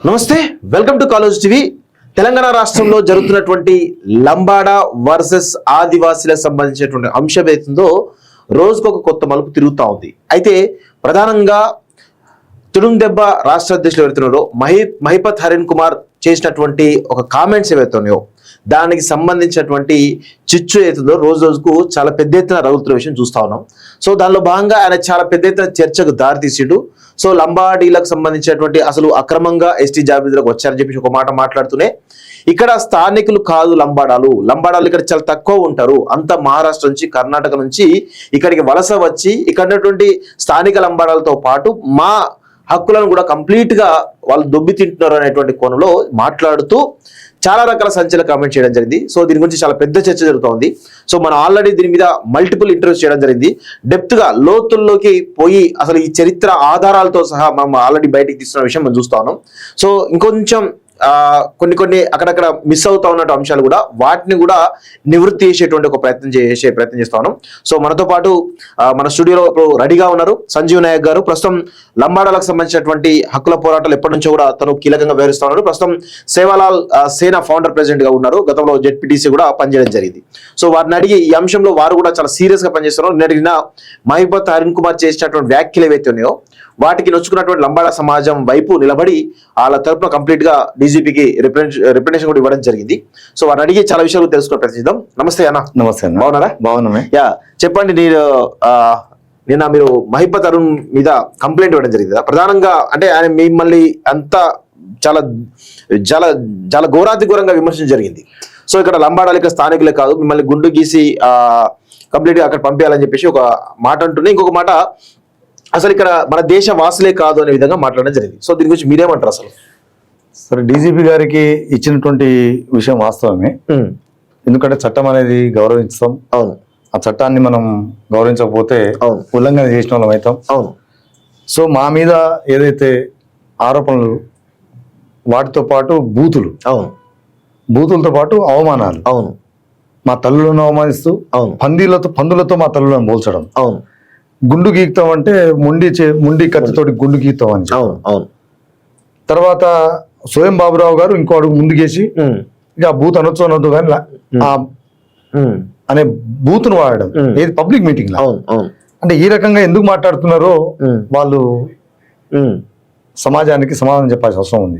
నమస్తే, welcome to college TV. Telangana రాష్ట్రంలో జరుగుతున్నటువంటి లంబాడా వర్సెస్ ఆదివాసీలకు సంబంధించినటువంటి అంశం ఏతుందో రోజుకొక కొత్త మలుపు తిరుగుతూ ఉంది. అయితే ప్రధానంగా తుడుందెబ్బ రాష్ట్ర అధ్యక్షులు ఎవరుతున్నారో మహిపత్ హరిన్ కుమార్ చేసినటువంటి ఒక కామెంట్స్ ఏవైతున్నాయో దానికి సంబంధించినటువంటి చిచ్చు ఏతుందో రోజు రోజుకు చాలా పెద్ద ఎత్తున రగులుతున్న విషయం చూస్తా ఉన్నాం. సో దానిలో భాగంగా ఆయన చాలా పెద్ద ఎత్తున చర్చకు దారితీసిండు. సో లంబాడీలకు సంబంధించినటువంటి అసలు అక్రమంగా ఎస్టీ జాబితాలకు వచ్చారని చెప్పేసి ఒక మాట మాట్లాడుతూనే ఇక్కడ స్థానికులు కాదు లంబాడాలు ఇక్కడ చాలా తక్కువ ఉంటారు, అంత మహారాష్ట్ర నుంచి కర్ణాటక నుంచి ఇక్కడికి వలస వచ్చి ఇక్కడ ఉన్నటువంటి స్థానిక లంబాడాలతో పాటు మా హక్కులను కూడా కంప్లీట్ గా వాళ్ళు దొబ్బి తింటున్నారు అనేటువంటి కోణంలో మాట్లాడుతూ చాలా రకాల సంచలన కామెంట్ చేయడం జరిగింది. సో దీని గురించి చాలా పెద్ద చర్చ జరుగుతోంది. సో మనం ఆల్రెడీ దీని మీద మల్టిపుల్ ఇంటర్వ్యూస్ చేయడం జరిగింది. డెప్త్ గా లోతుల్లోకి పోయి అసలు ఈ చరిత్ర ఆధారాలతో సహా మనం ఆల్రెడీ బయటికి తీస్తున్న విషయం మనం చూస్తా ఉన్నాం. సో ఇంకొంచెం కొన్ని అక్కడక్కడ మిస్ అవుతా ఉన్నట్టు అంశాలు కూడా వాటిని కూడా నివృత్తి చేసేటువంటి ఒక ప్రయత్నం చేస్తా ఉన్నాం. సో మనతో పాటు మన స్టూడియోలో రెడీగా ఉన్నారు సంజీవ్ నాయక్ గారు. ప్రస్తుతం లంబాడాలకు సంబంధించినటువంటి హక్కుల పోరాటాలు ఎప్పటి నుంచో కూడా తను కీలకంగా వ్యవహరిస్తా ఉన్నారు. ప్రస్తుతం సేవాలాల్ సేన ఫౌండర్ ప్రెసిడెంట్ గా ఉన్నారు. గతంలో జెడ్పీటీసీ కూడా పనిచేయడం జరిగింది. సో వారిని అడిగి ఈ అంశంలో వారు కూడా చాలా సీరియస్ గా పనిచేస్తున్నారు. నిన్న మహిపత్ హరిన్ కుమార్ చేసినటువంటి వ్యాఖ్యలు ఏవైతే ఉన్నాయో వాటికి నొచ్చుకున్నటువంటి లంబాడా సమాజం వైపు నిలబడి వాళ్ళ తరపున కంప్లీట్ గా డీజీపీకి రిప్రజెంటేషన్ కూడా ఇవ్వడం జరిగింది. సో వారిని అడిగి చాలా విషయాలు తెలుసుకునే ప్రయత్నిద్దాం. నమస్తే అన్న. నమస్తే అన్న. బాగున్నారా? బాగున్నామే. యా చెప్పండి. నిన్న మీరు మహిపత్ అరుణ్ మీద కంప్లైంట్ ఇవ్వడం జరిగింది. ప్రధానంగా అంటే ఆయన మిమ్మల్ని అంతా చాలా చాలా చాలా ఘోరాతి ఘోరంగా విమర్శించడం జరిగింది. సో ఇక్కడ లంబాడాలు ఇక్కడ స్థానికులే కాదు, మిమ్మల్ని గుండు గీసి కంప్లీట్ గా అక్కడ పంపేయాలని చెప్పేసి ఒక మాట అంటున్నాయి. ఇంకొక మాట అసలు ఇక్కడ మన దేశ వాసులే కాదు అనే విధంగా మాట్లాడడం జరిగింది. సో దీని గురించి మీరేమంటారు? అసలు సరే, డీజీపీ గారికి ఇచ్చినటువంటి విషయం వాస్తవమే. ఎందుకంటే చట్టం అనేది గౌరవిస్తాం. అవును. ఆ చట్టాన్ని మనం గౌరవించకపోతే ఉల్లంఘన చేసిన వాళ్ళం అవుతాం. అవును. సో మా మీద ఏదైతే ఆరోపణలు వాటితో పాటు బూతులు, అవును, బూతులతో పాటు అవమానాలు, అవును, మా తల్లులను అవమానిస్తూ, అవును, పందులతో మా తల్లులను పోల్చడం, అవును, గుండు గీక్తాం అంటే ముండి కత్తితోటి గుండు గీక్తాం అని, అవును, అవును. తర్వాత స్వయం బాబురావు గారు ఇంకో అడుగు ముందుకేసి ఇక బూత్ అనొద్దు కానీ అనే బూత్ను వాడడం ఏది పబ్లిక్ మీటింగ్ లో. అంటే ఈ రకంగా ఎందుకు మాట్లాడుతున్నారో వాళ్ళు సమాజానికి సమాధానం చెప్పాల్సిన అవసరం ఉంది.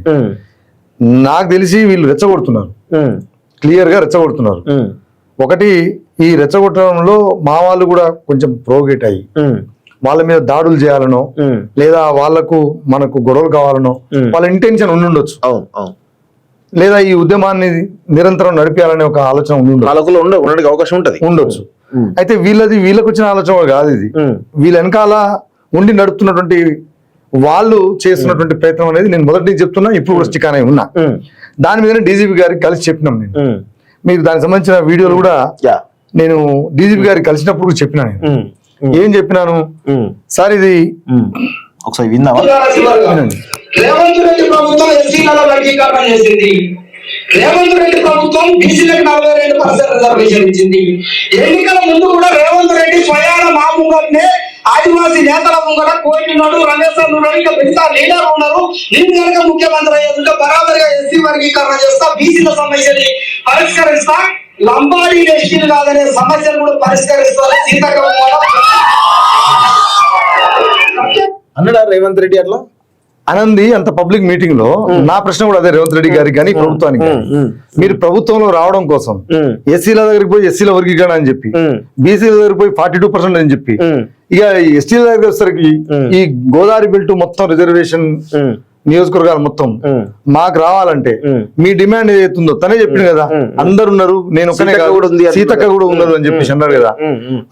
నాకు తెలిసి వీళ్ళు రెచ్చగొడుతున్నారు, క్లియర్ గా రెచ్చగొడుతున్నారు. ఒకటి, ఈ రెచ్చగొట్టడంలో మా వాళ్ళు కూడా కొంచెం ప్రోగేట్ అయ్యి వాళ్ళ మీద దాడులు చేయాలనో లేదా మనకు గొడవలు కావాలనో వాళ్ళ ఇంటెన్షన్ ఉండుండొచ్చు. లేదా ఈ ఉద్యమాన్ని నిరంతరం నడిపేయాలనే ఒక ఆలోచన అవకాశం ఉండొచ్చు. అయితే వీళ్ళకు వచ్చిన ఆలోచన కాదు ఇది. వీళ్ళ వెనకాల ఉండి నడుపుతున్నటువంటి వాళ్ళు చేస్తున్నటువంటి ప్రయత్నం అనేది నేను మొదటి నుంచి చెప్తున్నా, ఇప్పుడు కూడా స్టిక్ అనే ఉన్నా. దాని మీద డీజీపీ గారికి కలిసి చెప్పినాం. నేను మీకు దానికి సంబంధించిన వీడియోలు కూడా నేను డీజీపీ గారికి కలిసినప్పుడు చెప్పినా. నేను ఏం చెప్పినాను సార్, ఇది ఒకసారి విందామా? రేవంత్ రెడ్డి ప్రభుత్వం ఎస్సీలలో వర్గీకరణ చేసింది. రేవంత్ రెడ్డి ప్రభుత్వం బీసీలకు 42% రిజర్వేషన్ ఇచ్చింది. ఎన్నికల ముందు కూడా రేవంత్ రెడ్డి స్వయాన మా ముంగట్నే ఆదివాసీ నేతల ముంగట కోయినాడు, రంగేశ్వర్ ఉన్నాడు, ఇంకా మిగతా లీడర్ ఉన్నారు. నేను కనుక ముఖ్యమంత్రి అయ్యేందుకు బరాబరిగా ఎస్సీ వర్గీకరణ చేస్తా, బీసీల సమస్యని పరిష్కరిస్తా, లంబాడీ ఎస్టీలు కాదనే సమస్యలు కూడా పరిష్కరిస్తారు అన్నాడా రేవంత్ రెడ్డి? అట్లా అనంది అంత పబ్లిక్ మీటింగ్ లో నా ప్రశ్న కూడా అదే రేవంత్ రెడ్డి గారికి కానీ ప్రభుత్వానికి, మీరు ప్రభుత్వంలో రావడం కోసం ఎస్సీల దగ్గరికి పోయి ఎస్సీల వర్గీకరణ అని చెప్పి, బీసీల దగ్గరికి పోయి 42% అని చెప్పి, ఇక ఎస్టీల దగ్గర వచ్చేసరికి ఈ గోదావరి బెల్ట్ మొత్తం రిజర్వేషన్ నియోజకవర్గాలు మొత్తం మాకు రావాలంటే మీ డిమాండ్ ఏదైతుందో తనే చెప్పింది కదా. అందరున్నారు, నేను ఒక్కనే కాదు, సీతక్క కూడా ఉన్నారు అని చెప్పేసి అన్నారు కదా.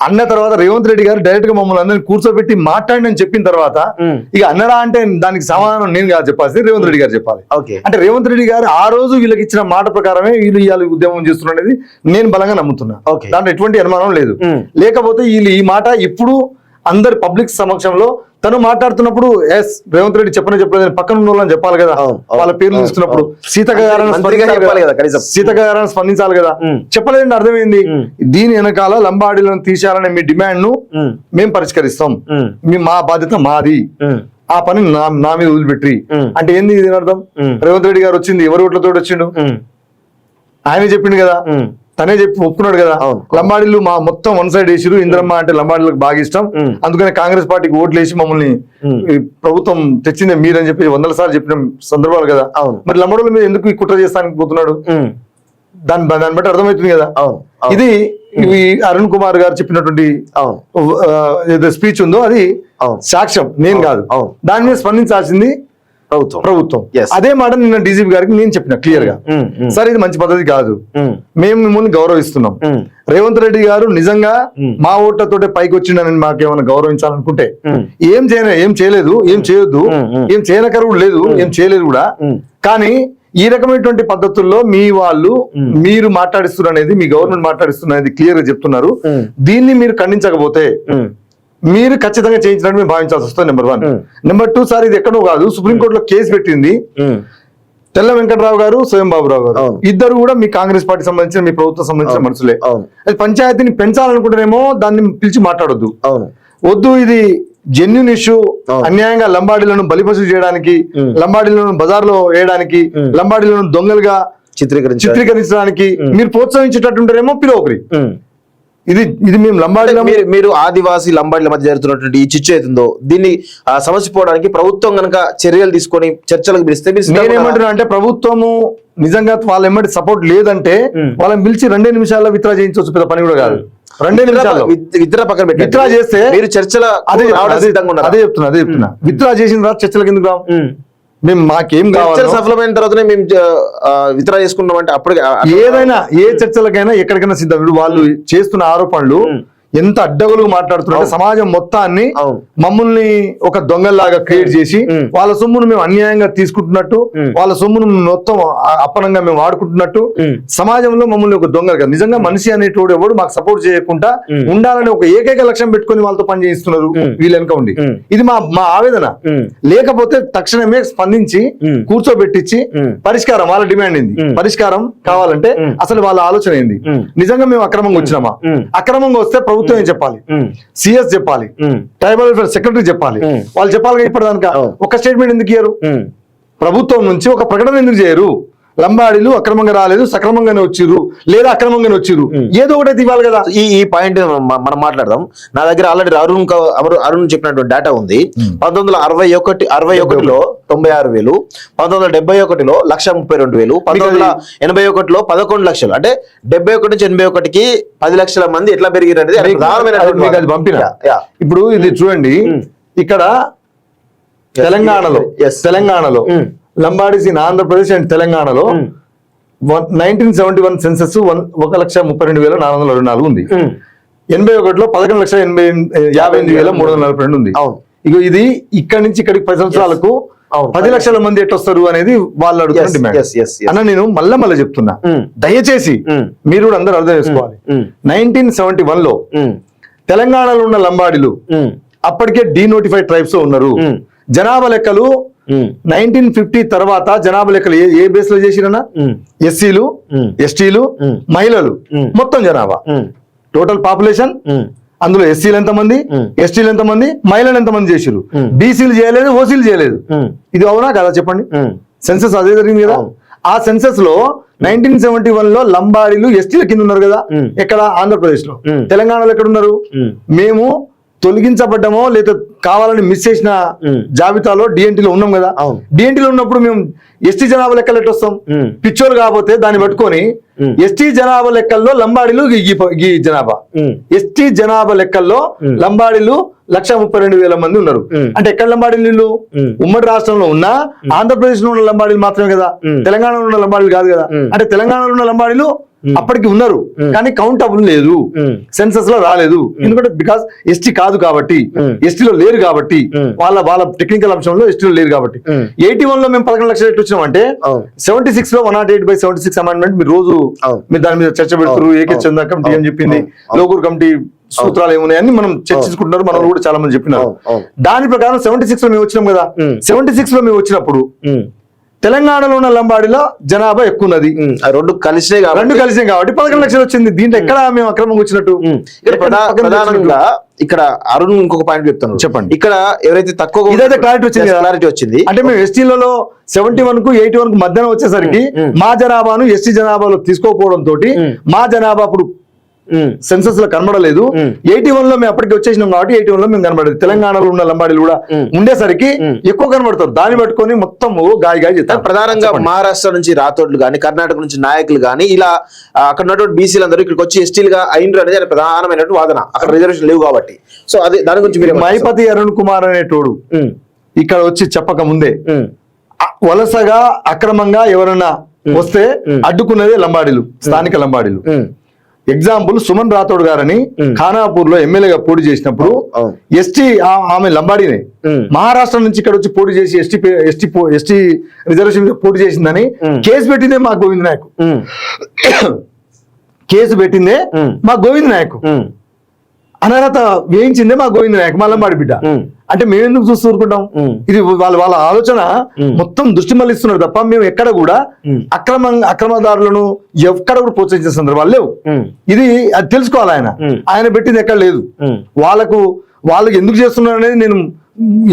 అన్న తర్వాత రేవంత్ రెడ్డి గారు డైరెక్ట్ గా మమ్మల్ని అందరినీ కూర్చోబెట్టి మాట్లాడి చెప్పిన తర్వాత ఇక అన్నడా అంటే దానికి సమాధానం నేను కాదు చెప్పాల్సింది, రేవంత్ రెడ్డి గారు చెప్పాలి. అంటే రేవంత్ రెడ్డి గారు ఆ రోజు వీళ్ళకి ఇచ్చిన మాట ప్రకారమే వీళ్ళు ఇవాళ ఉద్యమం చేస్తున్నది నేను బలంగా నమ్ముతున్నా. దాంట్లో ఎటువంటి అనుమానం లేదు. లేకపోతే వీళ్ళు ఈ మాట ఇప్పుడు అందరి పబ్లిక్ సమక్షంలో తను మాట్లాడుతున్నప్పుడు ఎస్ రేవంత్ రెడ్డి చెప్పలేదు పక్కన ఉన్న వాళ్ళని చెప్పాలి కదా. వాళ్ళ పేర్లు తీసుకున్నప్పుడు సీతక్క గారిని స్పందించాలి కదా. చెప్పలేదండి, అర్థమైంది. దీని వెనకాల లంబాడీలను తీసేయాలనే మీ డిమాండ్ ను మేము పరిష్కరిస్తాం, మా బాధ్యత మాది ఆ పని నా మీద వదిలిపెట్టి ఉమ్. అంటే ఏంది ఇది అర్థం? ఉమ్. రేవంత్ రెడ్డి గారు వచ్చింది ఎవరి ఓట్లతో వచ్చిండు? ఆయనే చెప్పిండు కదా, తనే చెప్పి ఒప్పుకున్నాడు కదా. అవును. లంబాడీలు మా మొత్తం వన్ సైడ్ వేసిరు, ఇంద్రమ్మ అంటే లంబాడీలకు బాగా ఇష్టం, అందుకని కాంగ్రెస్ పార్టీకి ఓట్లు వేసి మమ్మల్ని ఈ ప్రభుత్వం తెచ్చిందే మీరని చెప్పి 100 సార్లు చెప్పిన సందర్భాలు కదా. అవును. మరి లంబాడీల మీద ఎందుకు ఈ కుట్ర చేస్తానికి పోతున్నాడు? దాన్ని బట్టి అర్థమవుతుంది కదా. ఇది ఇవి అరుణ్ కుమార్ గారు చెప్పినటువంటి ఏదో స్పీచ్ ఉందో అది సాక్ష్యం, నేను కాదు. దాని మీద స్పందించాల్సింది ప్రభుత్వం. అదే మాట నిన్న డీజీపీ గారికి నేను చెప్పిన క్లియర్ గా, సార్ ఇది మంచి పద్ధతి కాదు, మేము మిమ్మల్ని గౌరవిస్తున్నాం. రేవంత్ రెడ్డి గారు నిజంగా మా ఓట్లతోటే పైకి వచ్చిండని మాకేమైనా గౌరవించాలనుకుంటే ఏం చేయలేదు, ఏం చేయొద్దు, ఏం చేయనకరు లేదు, ఏం చేయలేదు కూడా. కానీ ఈ రకమైనటువంటి పద్ధతుల్లో మీ వాళ్ళు మీరు మాట్లాడిస్తున్నారు అనేది, మీ గవర్నమెంట్ మాట్లాడిస్తున్నారు అనేది క్లియర్ గా చెప్తున్నారు. దీన్ని మీరు ఖండించకపోతే మీరు ఖచ్చితంగా చేయించడానికి మేము భావించాల్సి వస్తుంది. నెంబర్ 1. నెంబర్ 2, సార్ ఇది ఎక్కడో కాదు, సుప్రీంకోర్టులో కేసు పెట్టింది తెల్ల వెంకటరావు గారు, స్వయం బాబురావు గారు, ఇద్దరు కూడా మీ కాంగ్రెస్ పార్టీ సంబంధించిన, మీ ప్రభుత్వం సంబంధించిన మనుషులే. అది పంచాయతీని పెంచాలనుకుంటేనేమో దాన్ని పిలిచి మాట్లాడొద్దు, వద్దు ఇది జెన్యున్ ఇష్యూ, అన్యాయంగా లంబాడీలను బలిపశు చేయడానికి, లంబాడీలను బజార్లో వేయడానికి, లంబాడీలను దొంగలుగా చిత్రీకరించడానికి మీరు ప్రోత్సహించేటట్టుంటేనేమో పిలవకరి. ఇది మేము లంబాడీల, మీరు ఆదివాసీ లంబాడీల మధ్య జరుగుతున్నటువంటి ఈ చిచ్చు అవుతుందో దీన్ని సమస్య పోవడానికి ప్రభుత్వం కనుక చర్యలు తీసుకొని చర్చలకు పిలిస్తే నేనేమంటున్నా అంటే, ప్రభుత్వము నిజంగా వాళ్ళ ఎమ్మటి సపోర్ట్ లేదంటే వాళ్ళని పిలిచి 2 నిమిషాల్లో విత్డ్రా చేయించవచ్చు, పెద్ద పని కూడా కాదు. 2 నిమిషాల్లో విత్డ్రా పక్కన పెట్టి విత్డ్రా చేస్తే మీరు చర్చల అదే చెప్తున్నా విత్డ్రా చేసిన తర్వాత చర్చలకు ఎందుకు రావు? మేము మాకేం కావాలి, సఫలమైన తర్వాతనే మేము విత్డ్రా చేసుకున్నాం అంటే అప్పుడు ఏదైనా ఏ చర్చలకైనా ఎక్కడికైనా సిద్ధం. ఇప్పుడు వాళ్ళు చేస్తున్న ఆరోపణలు ఎంత అడ్డగోలుగా మాట్లాడుతున్నారు. సమాజం మొత్తాన్ని మమ్మల్ని ఒక దొంగల్లాగా క్రియేట్ చేసి వాళ్ళ సొమ్మును మేము అన్యాయంగా తీసుకుంటున్నట్టు, వాళ్ళ సొమ్మును మొత్తం అప్పనంగా మేము వాడుకుంటున్నట్టు, సమాజంలో మమ్మల్ని ఒక దొంగలుగా, నిజంగా మనిషి అనేటోడు ఎవడు మాకు సపోర్ట్ చేయకుండా ఉండాలని ఒక ఏకైక లక్ష్యం పెట్టుకుని వాళ్ళతో పని చేయిస్తున్నారు వీళ్ళు వెనక ఉండి. ఇది మా ఆవేదన. లేకపోతే తక్షణమే స్పందించి కూర్చోబెట్టించి పరిష్కారం, వాళ్ళ డిమాండ్ ఏంది, పరిష్కారం కావాలంటే అసలు వాళ్ళ ఆలోచన ఏంది, నిజంగా మేము అక్రమంగా వచ్చినామా, అక్రమంగా వస్తే ప్రభుత్వం ఏం చెప్పాలి, సిఎస్ చెప్పాలి, ట్రైబల్ వెల్ఫేర్ సెక్రటరీ చెప్పాలి, వాళ్ళు చెప్పాలి. ఇప్పటిదానిక ఒక స్టేట్మెంట్ ఎందుకు ఇయ్యరు? ప్రభుత్వం నుంచి ఒక ప్రకటన ఎందుకు చేయరు? లంబాడీలు అక్రమంగా రాలేదు, సక్రమంగానే వచ్చిర్రు లేదా అక్రమంగానే వచ్చిర్రు, ఏదో ఒకటి ఇవ్వాలి కదా. ఈ పాయింట్ మనం మాట్లాడదాం. నా దగ్గర ఆల్రెడీ అరుణ్ చెప్పినటువంటి డేటా ఉంది. 1961లో 96,000, 1971లో 1,32,000, 1981లో 11 లక్షలు. అంటే 71 నుంచి 81కి 10 లక్షల మంది ఎట్లా పెరిగారు అనేది పంపిన. ఇప్పుడు ఇది చూడండి, ఇక్కడ తెలంగాణలో లంబాడీస్ ఇన్ ఆంధ్రప్రదేశ్ అండ్ తెలంగాణలో 1971 సెన్సస్ 1,32,424 ఉంది. 81లో 11,58,342 ఉంది. ఇక ఇది ఇక్కడ నుంచి ఇక్కడికి 10 సంవత్సరాలకు 10 లక్షల మంది ఎట్టొస్తారు అనేది వాళ్ళు అడుగుతున్న డిమాండ్ అన్న. నేను మళ్ళా చెప్తున్నా, దయచేసి మీరు కూడా అందరూ అర్థం చేసుకోవాలి. 1971 లో తెలంగాణలో ఉన్న లంబాడీలు అప్పటికే డీనోటిఫైడ్ ట్రైబ్స్ ఉన్నారు. జనాభా లెక్కలు 1950 తర్వాత జనాభా లెక్కలు ఏ బేస్ లో చేసిరన్నా? ఎస్సీలు, ఎస్టీలు, మహిళలు, మొత్తం జనాభా టోటల్ పాపులేషన్, అందులో ఎస్సీలు ఎంతమంది, ఎస్టీలు ఎంతమంది, మహిళలు ఎంతమంది చేసిరు. బీసీలు చేయలేదు, ఓసీలు చేయలేదు. ఇది అవునా కదా చెప్పండి? సెన్సస్ అదే జరిగింది కదా. ఆ సెన్సస్ లో 1971 లో లంబాడీలు ఎస్టీల కింద ఉన్నారు కదా. ఎక్కడ? ఆంధ్రప్రదేశ్ లో. తెలంగాణలో ఎక్కడ ఉన్నారు? మేము తొలగించబడ్డామో లేదా కావాలని మిస్ చేసిన జాబితాలో డిఎన్టీలో ఉన్నాం కదా. డిఎన్టీలో ఉన్నప్పుడు మేము ఎస్టీ జనాభా లెక్కలు ఎట్టొస్తాం? పిచ్చోలు కాకపోతే దాన్ని పట్టుకొని ఎస్టీ జనాభా లెక్కల్లో లంబాడీలు ఈ జనాభా, ఎస్టీ జనాభా లెక్కల్లో లంబాడీలు 1,32,000 మంది ఉన్నారు. అంటే ఎక్కడ లంబాడీలు? ఉమ్మడి రాష్ట్రంలో ఉన్న ఆంధ్రప్రదేశ్ లో ఉన్న లంబాడీలు మాత్రమే కదా, తెలంగాణలో ఉన్న లంబాడీలు కాదు కదా. అంటే తెలంగాణలో ఉన్న లంబాడీలు అప్పటికి ఉన్నారు కానీ కౌంటబుల్ లేదు, సెన్సస్ లో రాలేదు. ఎందుకంటే బికాస్ ఎస్టీ కాదు కాబట్టి, ఎస్టీలో లేరు కాబట్టి, వాళ్ళ టెక్నికల్ అంశంలో ఎస్టీలో లేరు కాబట్టి. 81 లో మేము 11 లక్షలు ఎట్టు వచ్చినాం అంటే 76 లో 108/76 అమెండ్మెంట్ మీరు రోజు మీరు దాని మీద చర్చ పెడుతున్నారు. ఏకే చందా కమిటీ అని చెప్పింది, లోకూరు కమిటీ సూత్రాలు ఏమున్నాయని మనం చర్చించుకుంటున్నారు. మనం కూడా చాలా మంది చెప్పినారు. దాని ప్రకారం 76 లో మేము వచ్చినాం కదా. 76 లో మేము వచ్చినప్పుడు తెలంగాణలో ఉన్న లంబాడిలో జనాభా ఎక్కువ ఉన్నది. ఆ రెండు కలిసినాయి కాబట్టి రెండు కలిసాం కాబట్టి 11 లక్షలు వచ్చింది. దీంట్లో ఎక్కడ మేము అక్రమంగా వచ్చినట్టు? ఇక్కడ ప్రధానంగా ఇక్కడ అరుణ్ ఇంకొక పాయింట్ చెప్తాను, చెప్పండి. ఇక్కడ ఎవరైతే తక్కువ ఇదైతే క్లారిటీ వచ్చింది కదా? క్లారిటీ వచ్చింది. అంటే మేము ఎస్టీలలో 71 కు 81 కు మధ్యన వచ్చేసరికి మా జనాభాను ఎస్టీ జనాభాలో తీసుకోకపోవడం తోటి మా జనాభా అప్పుడు సెన్సస్ లో కనబడలేదు. 81 లో మేము అప్పటికి వచ్చేసినాం కాబట్టి 81 లో మేము కనబడలేదు. తెలంగాణలో ఉన్న లంబాడీలు కూడా ఉండేసరికి ఎక్కువ కనబడతారు. దాన్ని పట్టుకొని మొత్తం గాయ చేస్తారు. ప్రధానంగా మహారాష్ట్ర నుంచి రాతోడ్లు గాని, కర్ణాటక నుంచి నాయకులు గాని, ఇలా అక్కడ ఉన్నటువంటి బీసీలు అందరూ ఇక్కడికి వచ్చి ఎస్టీలుగా అయినరు అనేది ప్రధానమైనటువంటి వాదన. అక్కడ రిజర్వేషన్ లేవు కాబట్టి. సో అదే దాని గురించి మీరు మైపతి అరుణ్ కుమార్ అనేటోడు ఇక్కడ వచ్చి చెప్పక ముందే వలసగా అక్రమంగా ఎవరన్నా వస్తే అడ్డుకున్నదే లంబాడీలు, స్థానిక లంబాడీలు. ఎగ్జాంపుల్ సుమన్ రాథోడ్ గారని ఖానాపూర్ లో ఎమ్మెల్యేగా పోటీ చేసినప్పుడు ఎస్టీ ఆమె లంబాడీనే మహారాష్ట్ర నుంచి ఇక్కడ వచ్చి పోటీ చేసి ఎస్టీ రిజర్వేషన్ పోటీ చేసిందని కేసు పెట్టిందే మా గోవింద్ నాయక్. కేసు పెట్టిందే మా గోవింద్ నాయక్. అనర్హత వేయించిందే మా గోవింద్ నాయక్, మా లంబాడి బిడ్డ. అంటే మేము ఎందుకు చూస్తూ ఊరుకుంటాం? ఇది వాళ్ళ ఆలోచన మొత్తం దృష్టి మళ్ళిస్తున్నారు తప్ప మేము ఎక్కడ కూడా అక్రమదారులను ఎక్కడ కూడా ప్రోత్సహించే సందర్భాలు లేవు. ఇది అది తెలుసుకోవాలి. ఆయన పెట్టింది ఎక్కడ లేదు. వాళ్ళకి ఎందుకు చేస్తున్నారు అనేది నేను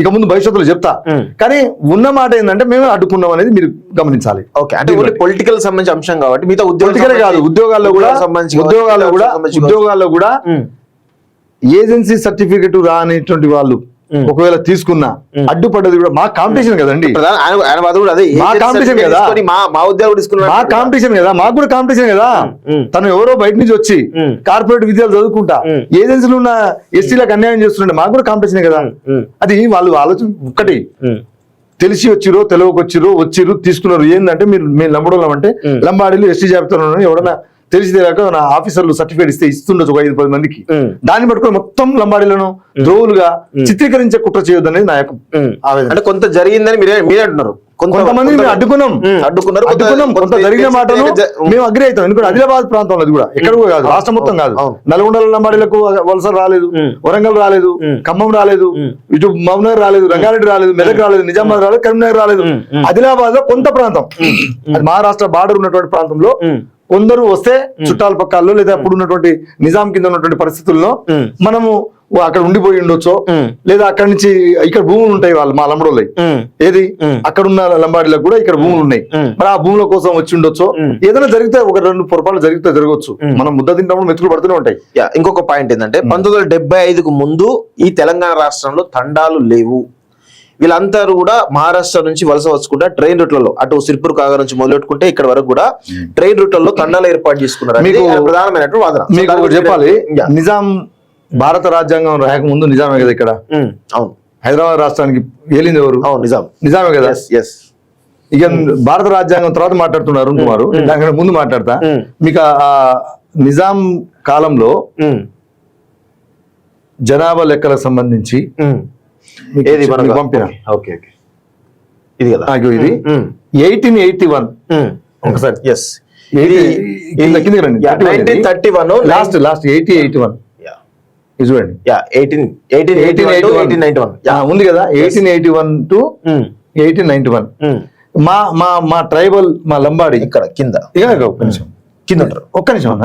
ఇక ముందు భవిష్యత్తులో చెప్తా. కానీ ఉన్న మాట ఏంటంటే మేము అడ్డుకున్నాం అనేది మీరు గమనించాలి. ఓకే, అంటే పొలిటికల్ సంబంధించిన అంశం కాబట్టి మిగతా పొలిటికల్ కాదు, ఉద్యోగాల్లో కూడా ఏజెన్సీ సర్టిఫికెట్ రానిటువంటి వాళ్ళు ఒకవేళ తీసుకున్నా అడ్డుపడ్డది కూడా మా కాంపిటీషన్ కదండి. మా కాంపిటీషన్ కదా, మా ఉద్యోగం తీసుకున్నా మా కాంపిటీషన్ కదా, మాకు కూడా కాంపిటీషన్ కదా. తను ఎవరో బయట నుంచి వచ్చి కార్పొరేట్ విద్యలు చదువుకుంటా ఏజెన్సీలు ఉన్న ఎస్టీలకు అన్యాయం చేస్తుండే మాకు కూడా కాంపిటీషన్ కదా. అది వాళ్ళు ఆలోచన ఒక్కటి, తెలిసి వచ్చిరో తెలియకొచ్చిరో తీసుకున్నారు. ఏంటంటే మేము లంబడోళ్ళం అంటే లంబాడీలు ఎస్టీ జాబితాలో ఎవడన్నా తెలిసి తెలియక నా ఆఫీసర్లు సర్టిఫికేట్ ఇస్తుండొచ్చు 5-10 మందికి. దాన్ని పట్టుకొని మొత్తం లంబాడీలను ద్రోవులుగా చిత్రీకరించే కుట్ర చేయొద్దు అనేది నా యొక్క ఆవేదన. అంటే కొంత జరిగిందని మీరే అంటున్నారు. కొంతమంది మేము అడ్డుకున్నారు. కొంత జరిగిన మాటలు మేము అగ్రి అవుతాం. ఎందుకంటే ఆదిలాబాద్ ప్రాంతంలో అది కూడా ఎక్కడ కూడా కాదు, రాష్ట్రం మొత్తం కాదు. నల్గొండ లంబాడీలకు వలస రాలేదు, వరంగల్ రాలేదు, ఖమ్మం రాలేదు, ఇటు మహబూబ్నగర్ రాలేదు, రంగారెడ్డి రాలేదు, మెదక్ రాలేదు, నిజామాబాద్ రాలేదు, కరీంనగర్ రాలేదు. ఆదిలాబాద్ లో కొంత ప్రాంతం, అది మహారాష్ట్ర బార్డర్ ఉన్నటువంటి ప్రాంతంలో కొందరు వస్తే చుట్టాల పక్కల్లో లేదా అప్పుడు ఉన్నటువంటి నిజాం కింద ఉన్నటువంటి పరిస్థితుల్లో మనము అక్కడ ఉండిపోయి ఉండొచ్చో, లేదా అక్కడి నుంచి ఇక్కడ భూములు ఉంటాయి వాళ్ళు మా లంబడోళ్ళై. ఏది అక్కడ ఉన్న లంబాడీలకు కూడా ఇక్కడ భూములు ఉన్నాయి. మరి ఆ భూముల కోసం వచ్చి ఉండొచ్చో, ఏదైనా జరిగితే 1-2 పొరపాట్లు జరగవచ్చు. మనం ముద్ద తింటాము, మెతుకులు పడుతూనే ఉంటాయి. ఇంకొక పాయింట్ ఏంటంటే 1975కు ముందు ఈ తెలంగాణ రాష్ట్రంలో తండాలు లేవు. వీళ్ళందరూ కూడా మహారాష్ట్ర నుంచి వలస వచ్చుకుంటా ట్రైన్ రూట్లలో అటు సిర్పూర్ కాగా నుంచి మొదలెట్టుకుంటే ఇక్కడ వరకు కూడా ట్రైన్ రూట్లలో తండాలు ఏర్పాటు చేసుకున్నారు. మీకు ప్రధానమైనటువంటి వాదన. మీకు చెప్పాలి, నిజాం భారత రాజ్యాంగం రాకముందు నిజామే కదా ఇక్కడ. అవును, హైదరాబాద్ రాష్ట్రానికి ఏలింది ఎవరు? నిజామే కదా. ఇక భారత రాజ్యాంగం తర్వాత మాట్లాడుతున్నారు అరుణ్ కుమార్, దానికంటే ముందు మాట్లాడతా. మీకు ఆ నిజాం కాలంలో జనాభా లెక్కలకు సంబంధించి పంపిన ఇది 1881 ఒకసారి 1881 చూడండి, 1881 ఉంది కదా. 1881 to 1891 మా ట్రైబల్ మా లంబాడి ఇక్కడ కింద ఒక్క నిమిషం అన్న.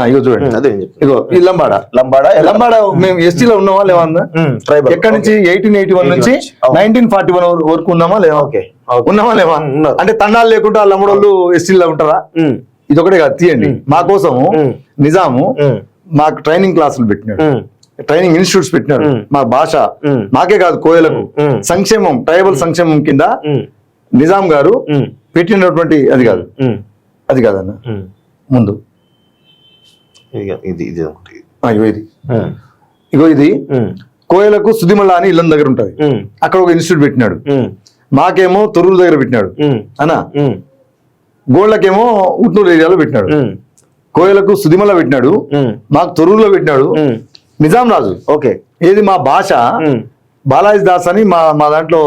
ఇగో చూడండి, ఇగో ఈ లంబాడా మేము ఎస్టీలో ఉన్నామా లేవన్నా? ఎక్కడి నుంచి 1881 నుంచి 1941 వరకు ఉన్నామా లేవా? అంటే తండాలు లేకుండా లంబడోళ్ళు ఎస్టీలో ఉంటారా? ఇది ఒకటే కాదు, తీయండి. మా కోసం నిజాము మాకు ట్రైనింగ్ క్లాసులు పెట్టినాడు, ట్రైనింగ్ ఇన్స్టిట్యూట్స్ పెట్టినాడు. మా భాష మాకే కాదు, కోయలకు సంక్షేమం, ట్రైబల్ సంక్షేమం కింద నిజాం గారు పెట్టినటువంటి అది కాదన్న. ముందు ఇది కోయలకు సుదిమల్ల అని ఇళ్ళ దగ్గర ఉంటది, అక్కడ ఒక ఇన్స్టిట్యూట్ పెట్టినాడు. మాకేమో తొర్రూరు దగ్గర పెట్టినాడు అన్నా, గోళ్ళకేమో ఉట్నూరు ఏరియాలో పెట్టినాడు. కోయలకు సుదిమల్ల పెట్టినాడు, మాకు తొర్రూరులో పెట్టినాడు నిజాం రాజు. ఓకే, ఏది మా భాష బాలాజీ దాస్ అని మా దాంట్లో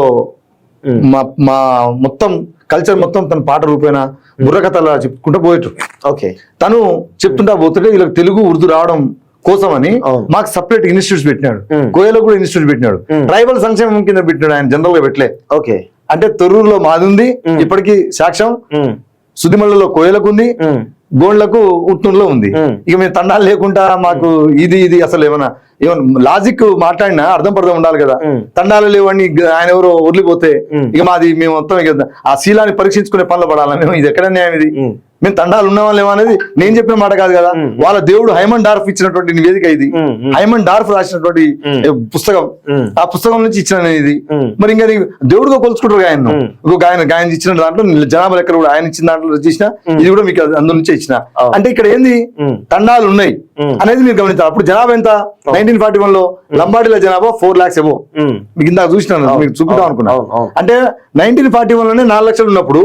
మా మొత్తం కల్చర్ మొత్తం తన పాట రూపేణ బుర్రకథలా చెప్పుకుంటూ పోయేట్టు. ఓకే, తను చెప్తుంటా పోతుంటే వీళ్ళకి తెలుగు ఉర్దూ రావడం కోసం అని మాకు సపరేట్ ఇన్స్టిట్యూట్స్ పెట్టినాడు. కోయలో కూడా ఇన్స్టిట్యూట్ పెట్టినాడు. ట్రైబల్ సంక్షేమం కింద పెట్టినాడు, ఆయన జనరల్ గా పెట్టలే. ఓకే, అంటే తొర్రూరులో మాది ఉంది, ఇప్పటికీ సాక్ష్యం. సుదిమల్లలో కోయలకు ఉంది, గోండ్లకు ఉట్నూరులో ఉంది. ఇక మేము తండాలు లేకుండా మాకు ఇది అసలు ఏమన్నా లాజిక్ మాట్లాడినా అర్థం పర్థం ఉండాలి కదా. తండాలు లేవని ఆయన ఎవరో వదిలిపోతే ఇక మాది మేము మొత్తం ఇక ఆ శీలాన్ని పరీక్షించుకునే పనులు పడాలి. మేము ఇది ఎక్కడ న్యాయం ఇది? మేము తండాలు ఉన్నావా లేవా అనేది నేను చెప్పిన మాట కాదు కదా. వాళ్ళ దేవుడు హైమన్ డార్ఫ్ ఇచ్చినటువంటి నివేదిక ఇది. హైమన్ డార్ఫ్ రాసినటువంటి పుస్తకం, ఆ పుస్తకం నుంచి ఇచ్చిన ఇది. మరి ఇంకా దేవుడుగా కొలుచుకుంటారు ఆయన. ఆయన ఇచ్చిన దాంట్లో జనాభా లెక్కలు కూడా ఆయన ఇచ్చిన దాంట్లో చేసిన, ఇది కూడా మీకు అందు నుంచే ఇచ్చిన. అంటే ఇక్కడ ఏంది తండాలు ఉన్నాయి అనేది మీరు గమనించాలి. అప్పుడు జనాభా ఎంత? 1941 లో లంబాడీల జనాభా 4 lakhs ఏమో. మీకు ఇందాక చూసినాను, మీకు చూపిద్దాం అనుకున్నాను. అంటే 1941 లోనే 4 లక్షలు ఉన్నప్పుడు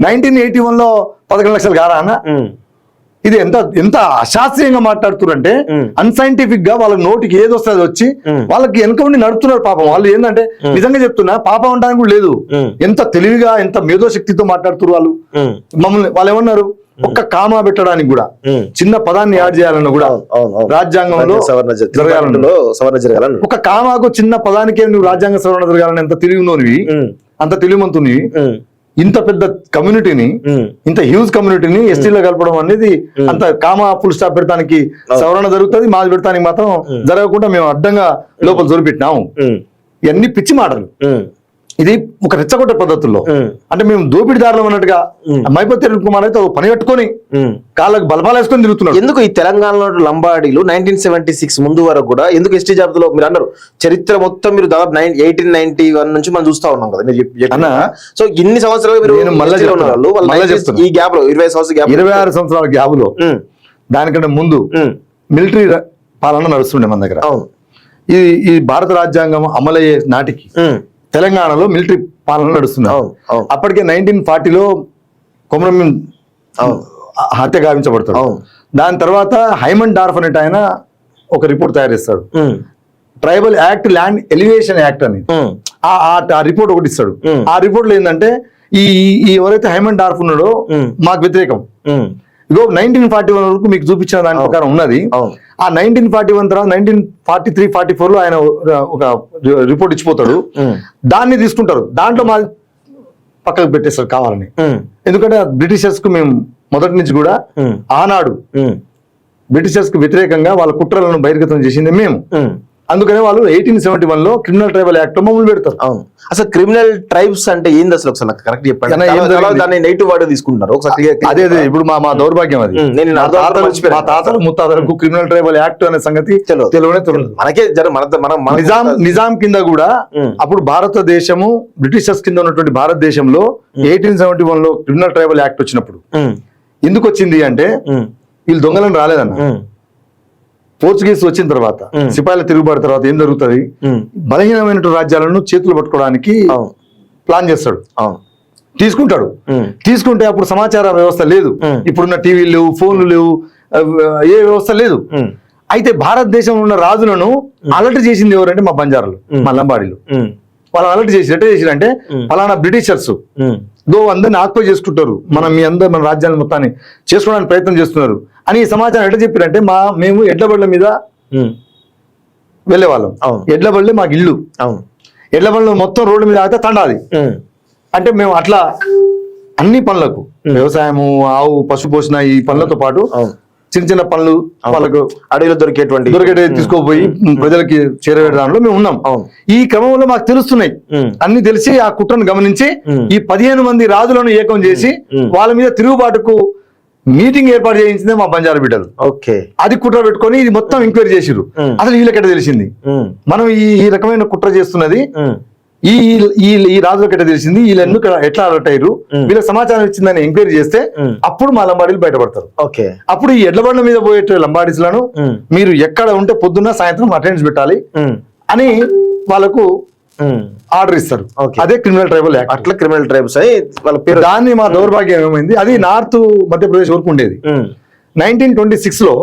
1981 లో 11 లక్షలు కారా అన్న? ఇది ఎంత అశాస్త్రీయంగా మాట్లాడుతున్నారంటే, అన్సైంటిఫిక్ గా వాళ్ళ నోటికి ఏది వస్తే అది వచ్చి వాళ్ళకి వెనక ఉండి నడుపుతున్నారు. పాపం వాళ్ళు ఏంటంటే, నిజంగా చెప్తున్నా, పాపం ఉండడానికి కూడా లేదు. ఎంత తెలివిగా ఎంత మేధోశక్తితో మాట్లాడుతున్నారు వాళ్ళు. మమ్మల్ని వాళ్ళు ఏమన్నారు, ఒక్క కామా పెట్టడానికి కూడా చిన్న పదాన్ని యాడ్ చేయాలన్న కూడా రాజ్యాంగంలో సవరణ జరగాలని, ఒక కామాకు చిన్న పదానికే నువ్వు రాజ్యాంగ సవరణ జరగాలని ఎంత తెలివినోనివి, అంత తెలివిమంతునివి. ఇంత పెద్ద కమ్యూనిటీని, ఇంత హ్యూజ్ కమ్యూనిటీని ఎస్టీలో కలపడం అనేది, అంత కామా ఫుల్ స్టాప్ పెడతానికి సవరణ జరుగుతుంది, మాది పెడతానికి మాత్రం జరగకుండా మేము అడ్డంగా లోపల జోలిపెట్టినాము. ఇవన్నీ పిచ్చి మాటలు. ఇది ఒక రెచ్చగొట్టే పద్ధతుల్లో, అంటే మేము దోపిడిదారులు అన్నట్టుగా మైపతి కుమార్ అయితే పని కట్టుకొని కాళ్ళకు బలపాలు వేసుకొని తిరుగుతున్నారు. ఎందుకు ఈ తెలంగాణలో లంబాడీలు 1976 ముందు వరకు కూడా ఎందుకు ఎస్టీ జాబితాలో మీరు అన్నారు చరిత్ర మొత్తం మీరు దాదాపు 1891 నుంచి మనం చూస్తా ఉన్నాం కదా మీరు. సో ఇన్ని సంవత్సరాలు మీరు ఈ గ్యాప్ లో 26 సంవత్సరాల గ్యాప్ లో దానికంటే ముందు మిలిటరీ పాలన నడుస్తుండే మన దగ్గర. ఈ భారత రాజ్యాంగం అమలయ్యే నాటికి తెలంగాణలో మిలిటరీ పాలన నడుస్తుంది. అప్పటికే 1940లో కొమరం హత్య గావించబడతాడు. దాని తర్వాత హైమన్ డార్ఫ్ అనేట ఆయన ఒక రిపోర్ట్ తయారు చేస్తాడు, tribal act, land elevation act అని. ఆ రిపోర్ట్ ఒకటి ఇస్తాడు. ఆ రిపోర్ట్ లో ఏంటంటే, ఈ ఎవరైతే హైమన్ డార్ఫ్ ఉన్నాడో మాకు వ్యతిరేకం. ఇగో 1941 వరకు మీకు చూపించిన దాని ప్రకారం ఉన్నది. ఆ 1941 తర్వాత 1943-44 లో ఆయన ఒక రిపోర్ట్ ఇచ్చిపోతాడు. దాన్ని తీసుకుంటారు, దాంట్లో మా పక్కకు పెట్టేస్తారు కావాలని. ఎందుకంటే బ్రిటిషర్స్ కు మేము మొదటి నుంచి కూడా ఆనాడు బ్రిటిషర్స్ కు వ్యతిరేకంగా వాళ్ళ కుట్రలను బహిర్గతం చేసింది మేము. అందుకనే వాళ్ళు 1871 లో క్రిమినల్ ట్రైబల్ యాక్ట్ లో మమ్మల్ని పెడతారు. అసలు క్రిమినల్ ట్రైబ్స్ అంటే ఏంది అసలు ఒకసారి కరెక్ట్ చెప్పండి. దాన్ని నెగిటివ్ వర్డ్ తీసుకుంటున్నారు ఒకసారి. అదే ఇప్పుడు మా దౌర్భాగ్యం అది. మా తాతలు ముత్తాతలకు క్రిమినల్ ట్రైబల్ యాక్ట్ అనే సంగతి తెలియదు. మనకే నిజాం కింద కూడా అప్పుడు భారతదేశము బ్రిటిషర్స్ కింద ఉన్నటువంటి భారతదేశంలో 1871 లో క్రిమినల్ ట్రైబల్ యాక్ట్ వచ్చినప్పుడు ఎందుకు వచ్చింది అంటే, వీళ్ళు దొంగలను రాలేదన్న. పోర్చుగీస్ వచ్చిన తర్వాత, సిపాయిల తిరుగుబాటు తర్వాత ఏం జరుగుతుంది, బలహీనమైన రాజ్యాలను చేతులు పట్టుకోవడానికి ప్లాన్ చేస్తాడు, తీసుకుంటాడు. తీసుకుంటే అప్పుడు సమాచార వ్యవస్థ లేదు, ఇప్పుడున్న టీవీలు లేవు, ఫోన్లు లేవు, ఏ వ్యవస్థ లేదు. అయితే భారతదేశంలో ఉన్న రాజులను అలర్ట్ చేసింది ఎవరంటే మా బంజారాలు, మా లంబాడీలు. వాళ్ళు అలర్ట్ చేసి ఎట్లా చేసిరంటే, ఫలానా బ్రిటిషర్స్ అందరిని ఆక్యుపై చేసుకుంటారు, మన రాజ్యాన్ని మొత్తాన్ని చేసుకోవడానికి ప్రయత్నం చేస్తున్నారు అని ఈ సమాచారం ఎట్లా చెప్పారంటే, మేము ఎడ్ల బళ్ళ మీద వెళ్ళేవాళ్ళం. ఎడ్ల బళ్ళే మాకు ఇల్లు. ఎడ్ల బళ్ళు మొత్తం రోడ్డు మీద ఆగితే తండాది. అంటే మేము అట్లా అన్ని పనులకు, వ్యవసాయము, ఆవు, పశు పోషణ, ఈ పనులతో పాటు చిన్న చిన్న పనులు వాళ్ళకు అడవిలో దొరికేటి తీసుకోపోయి ప్రజలకి చేరవేయడం దానిలో మేము ఉన్నాం. ఈ క్రమంలో మాకు తెలుస్తున్నాయి అన్ని తెలిసి, ఆ కుట్రను గమనించి ఈ 15 మంది రాజులను ఏకం చేసి వాళ్ళ మీద తిరుగుబాటుకు మీటింగ్ ఏర్పాటు చేయించిందే మా బంజారా బిడ్డలు. అది కుట్ర పెట్టుకొని ఇది మొత్తం ఎంక్వైరీ చేసిరు. అసలు వీళ్ళకెట తెలిసింది మనం ఈ రకమైన కుట్ర చేస్తున్నది, ఈ రాజులకెట తెలిసింది, వీళ్ళు ఎందుకు ఎట్లా అలర్ట్ అయ్యారు, వీళ్ళ సమాచారం ఇచ్చిందని ఎంక్వైరీ చేస్తే అప్పుడు మా లంబాడీలు బయటపడతారు. అప్పుడు ఈ ఎడ్ల బండ్ల మీద పోయే లంబాడీస్లను మీరు ఎక్కడ ఉంటే పొద్దున్న సాయంత్రం అటెండెన్స్ పెట్టాలి అని వాళ్ళకు ఆర్డర్ ఇస్తారు. అదే క్రిమినల్ ట్రైబల్ యాక్ట్. అట్లా క్రిమినల్ ట్రైబ్స్ అని వాళ్ళ పేరు. దాన్ని మా దౌర్భాగ్యం ఏమైంది, అది నార్త్ మధ్యప్రదేశ్ వరకు ఉండేది. 1926 లో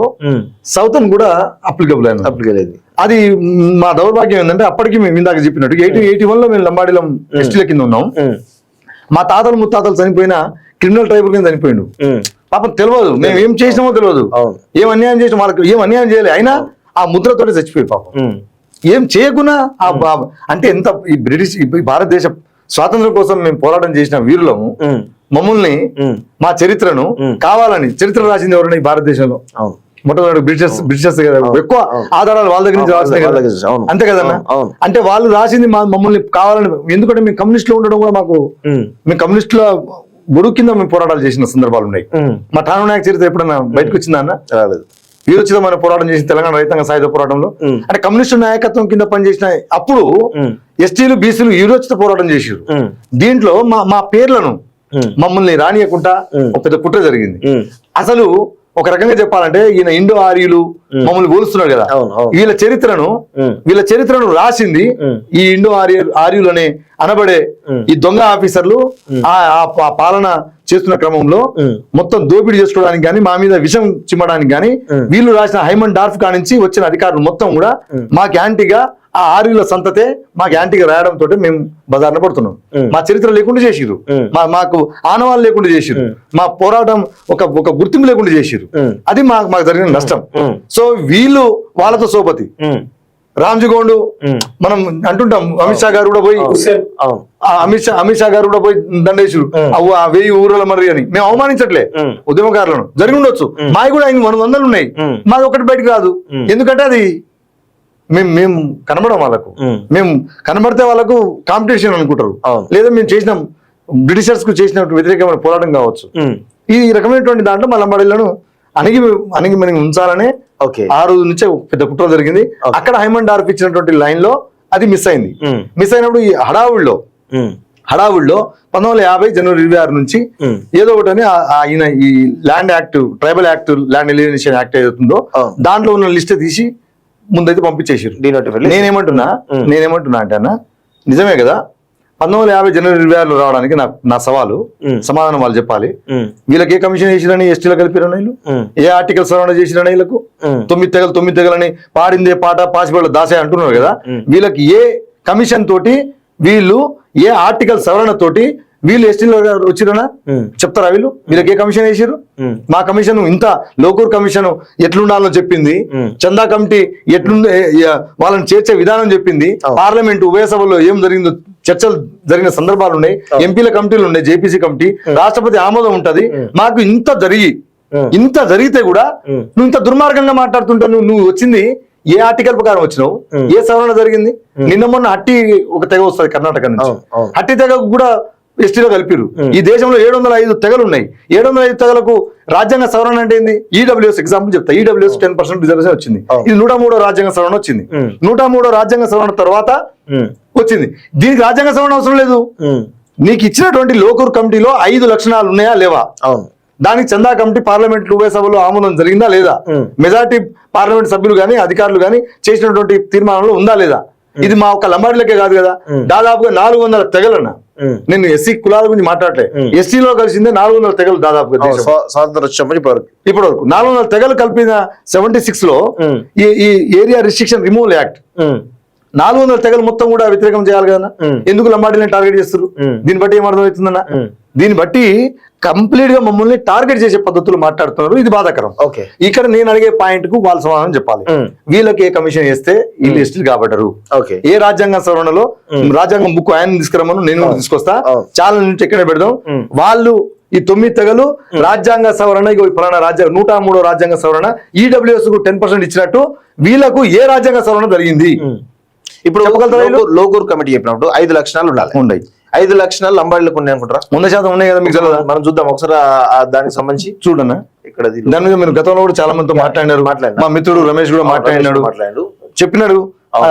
సౌతర్న్ కూడా అప్లికబుల్ అయింది. అది మా దౌర్భాగ్యం ఏంటంటే, అప్పటికి మేము ఇందాక చెప్పినట్టు 1881 లో మేము లంబాడీలం ఎస్టీల కింద ఉన్నాం. మా తాతలు ముత్తాతలు చనిపోయిన క్రిమినల్ ట్రైబల్ కింద చనిపోయిండు. పాపం తెలియదు మేము ఏం చేసినామో తెలియదు, ఏం అన్యాయం చేసినా వాళ్ళకి ఏం అన్యాయం చేయాలి, అయినా ఆ ముద్రతోటి చచ్చిపోయి పాపం ఏం చేయకున్నా. అంటే ఎంత ఈ భారతదేశ స్వాతంత్రం కోసం మేము పోరాటం చేసిన వీరులము. మమ్మల్ని మా చరిత్రను కావాలని చరిత్ర రాసింది ఎవరైనా ఈ భారతదేశంలో? మొట్టమొదటి బ్రిటిషర్స్ కదా. ఎక్కువ ఆధారాలు వాళ్ళ దగ్గర నుంచి రాసినాయి కదా, అంతే కదన్నా. అంటే వాళ్ళు రాసింది మమ్మల్ని కావాలని, ఎందుకంటే మేము కమ్యూనిస్టులు ఉండడం కూడా మాకు, మేము కమ్యూనిస్టుల గొడుగు కింద మేము పోరాటాలు చేసిన సందర్భాలు ఉన్నాయి. మా ఠాణా నాయక చరిత్ర ఎప్పుడన్నా బయటకు వచ్చిందా అన్న? వీరోచితమైన పోరాటం చేసిన తెలంగాణ రైతాంగ సాయుధ పోరాటంలో, అంటే కమ్యూనిస్టు నాయకత్వం కింద పనిచేసిన అప్పుడు ఎస్టీలు బీసీలు వీరోచిత పోరాటం చేసారు. దీంట్లో మా పేర్లను మమ్మల్ని రానియకుండా ఒక పెద్ద కుట్ర జరిగింది. అసలు ఒక రకంగా చెప్పాలంటే ఈయన ఇండో ఆర్యులు మమ్మల్ని పోలుస్తున్నాడు కదా, వీళ్ళ చరిత్రను రాసింది ఈ ఇండో ఆర్యులనే అనబడే ఈ దొంగ ఆఫీసర్లు. ఆ పాలన చేస్తున్న క్రమంలో మొత్తం దోపిడీ చేసుకోవడానికి గానీ, మా మీద విషం చిమ్మడానికి గానీ వీళ్ళు రాసిన హైమన్ డార్ఫ్ కానించి వచ్చిన అధికారులు మొత్తం కూడా మాకు యాంటీగా, ఆ ఆర్యుల సంతతే మాకు యాంటీగా రాయడంతో మేము బజార్న పడుతున్నాం. మా చరిత్ర లేకుండా చేసిరు, మాకు ఆనవాళ్ళు లేకుండా చేసిరు, మా పోరాటం ఒక గుర్తింపు లేకుండా చేసిరు. అది మాకు జరిగిన నష్టం. సో వీళ్ళు వాళ్ళతో సోపతి రామ్జీగోండు మనం అంటుంటాం. అమిత్ షా గారు కూడా పోయి అమిత్ షా గారు కూడా పోయి దండేశుడు అవ్వ 1000 ఊరల మరి అని. మేము అవమానించట్లే ఉద్యమకారులను, జరిగి ఉండొచ్చు. మావి కూడా 100 ఉన్నాయి, మాది ఒకటి బయటకు రాదు. ఎందుకంటే అది మేము కనబడం వాళ్ళకు, మేము కనబడితే వాళ్ళకు కాంపిటీషన్ అనుకుంటారు. లేదా మేము చేసిన బ్రిటిషర్స్ కు చేసిన వ్యతిరేకమైన పోరాటం కావచ్చు. ఈ రకమైనటువంటి దాంట్లో మా లంబాడీలను అణిగి మనకి ఉంచాలనే ఆ రోజు నుంచే పెద్ద కుట్ర జరిగింది. అక్కడ హైమన్ డార్ఫ్ ఇచ్చినటువంటి లైన్ లో అది మిస్ అయింది. మిస్ అయినప్పుడు ఈ హడావుల్లో 1950 జనవరి 26 నుంచి ఏదో ఒకటి ఆయన ఈ land act, tribal act, land elimination act ఏదవుతుందో దాంట్లో ఉన్న లిస్ట్ తీసి ముందైతే పంపించేసారు. నేనేమంటున్నా అంటే అన్న, నిజమే కదా, 1950 జనవరి 26 రావడానికి నా సవాలు సమాధానం వాళ్ళు చెప్పాలి. వీళ్ళకి ఏ కమిషన్ చేసిరని ఎస్టీలో కలిపిరని, ఏ ఆర్టికల్ సవరణ చేసిరని, వీళ్ళకు 9 తెగలని పాడిందే పాట పాసిపడ దాసే అంటున్నారు కదా. వీళ్ళకి ఏ కమిషన్ తోటి, వీళ్ళు ఏ ఆర్టికల్ సవరణ తోటి వీళ్ళు ఎస్టీలో వచ్చిరనా చెప్తారా? వీళ్ళకి ఏ కమిషన్ వేసారు? మా కమిషన్ ఇంత లోకూర్ కమిషన్ ఎట్లుండాలో చెప్పింది, చందా కమిటీ ఎట్లుండే వాళ్ళని చేర్చే విధానం చెప్పింది, పార్లమెంట్ ఉభయ సభలో ఏం జరిగిందో చర్చలు జరిగిన సందర్భాలు ఉన్నాయి, ఎంపీల కమిటీలు ఉన్నాయి, జేపీసీ కమిటీ, రాష్ట్రపతి ఆమోదం ఉంటది. మాకు ఇంత జరిగితే కూడా నువ్వు ఇంత దుర్మార్గంగా మాట్లాడుతుంటావు. నువ్వు వచ్చింది ఏ ఆర్టికల్ ప్రకారం వచ్చినావు? ఏ సవరణ జరిగింది? నిన్న మొన్న హట్టి ఒక తెగ వస్తుంది కర్ణాటక నుంచి, హట్టి తెగ కూడా ఎస్టీలో కలిపిరు. ఈ దేశంలో 705 తెగలు ఉన్నాయి. 705 తెగలకు రాజ్యాంగ సవరణ అంటే ఏంది? ఈడబ్ల్యూఎస్ ఎగ్జాంపుల్ చెప్తా. ఈడబ్ల్యూఎస్ 10% రిజర్వేషన్ వచ్చింది. ఇది 103వ రాజ్యాంగ సవరణ వచ్చింది. 103వ రాజ్యాంగ సవరణ తర్వాత వచ్చింది. దీనికి రాజ్యాంగ సవరణ అవసరం లేదు. నీకు ఇచ్చినటువంటి లోకూర్ కమిటీలో 5 లక్షణాలు ఉన్నాయా లేవా? దానికి చందా కమిటీ పార్లమెంట్ ఉభయ సభలో ఆమోదం జరిగిందా లేదా? మెజార్టీ పార్లమెంట్ సభ్యులు గానీ అధికారులు గానీ చేసినటువంటి తీర్మానంలో ఉందా లేదా? ఇది మా ఒక లంబాడీలకే కాదు కదా, దాదాపుగా 400 తెగలన్నా. నేను ఎస్సీ కులాల గురించి మాట్లాడలే, ఎస్టీలో కలిసిందే 400 తెగలు దాదాపుగా ఇప్పటి వరకు 400 తెగలు కలిపిన 76 లో ఈ ఏరియా రిస్ట్రిక్షన్ రిమూవల్ యాక్ట్ 400 తెగలు మొత్తం కూడా వ్యతిరేకం చేయాలి కదా. ఎందుకు లంబాడీలను టార్గెట్ చేస్తారు? దీన్ని బట్టి ఏమర్థమవుతుందన్నా? దీన్ని బట్టి కంప్లీట్ గా మమ్మల్ని టార్గెట్ చేసే పద్ధతులు మాట్లాడుతున్నారు. ఇది బాధాకరం. ఇక్కడ నేను అడిగే పాయింట్ కు వాళ్ళు సమాధానం చెప్పాలి. వీళ్ళకి ఏ కమిషన్ వేస్తే వీళ్ళు ఎస్టీలు కాబట్టరు? ఏ రాజ్యాంగ సవరణలో రాజ్యాంగం బుక్ ఆయన తీసుకురమ్మను, నేను తీసుకొస్తా, చాలా నుంచి ఎక్కడ పెడదాం. వాళ్ళు ఈ 9 తెగలు రాజ్యాంగ సవరణ, ఫలానా 103వ రాజ్యాంగ సవరణ ఈడబ్ల్యూఎస్ కు 10% ఇచ్చినట్టు వీళ్ళకు ఏ రాజ్యాంగ సవరణ జరిగింది? ఇప్పుడు లోకూర్ కమిటీ చెప్పినప్పుడు 5 లక్షణాలు ఉన్నాయి. 5 లక్షణాలు లంబాడీలకు ఉన్నాయి అనుకుంటారా? 100% ఉన్నాయి కదా. మీకు తెలియదా? మనం చూద్దాం ఒకసారి దానికి సంబంధించి. చూడన్నా, ఇక్కడ దాని మీద మీరు గతంలో కూడా చాలా మందితో మాట్లాడినారు. మా మిత్రుడు రమేష్ కూడా మాట్లాడినాడు, చెప్పినాడు.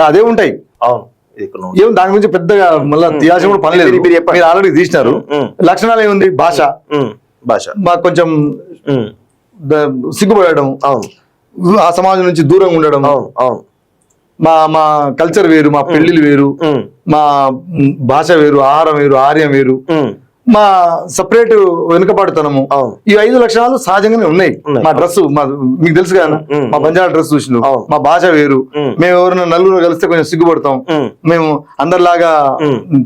అదే ఉంటాయి. ఏం దాని గురించి పెద్దగా మళ్ళీ తీయాల్సిన కూడా పని లేదు. మీరు ఆల్రెడీ తీసినారు. లక్షణాలు ఏముంది? భాష మాకు కొంచెం సిగ్గుపడడం, ఆ సమాజం నుంచి దూరంగా ఉండడం, మా కల్చర్ వేరు, మా పెళ్లిలు వేరు, మా భాష వేరు, ఆహారం వేరు, ఆర్యం వేరు, మా సపరేట్ వెనుకబాటుతనము. ఈ 5 లక్షణాలు సహజంగానే ఉన్నాయి. మా డ్రెస్ మీకు తెలుసు కదా, మా బంజారా డ్రెస్ చూసిన, మా భాష వేరు, మేము ఎవరైనా నలుగురు కలిస్తే కొంచెం సిగ్గుపడతాం, మేము అందరిలాగా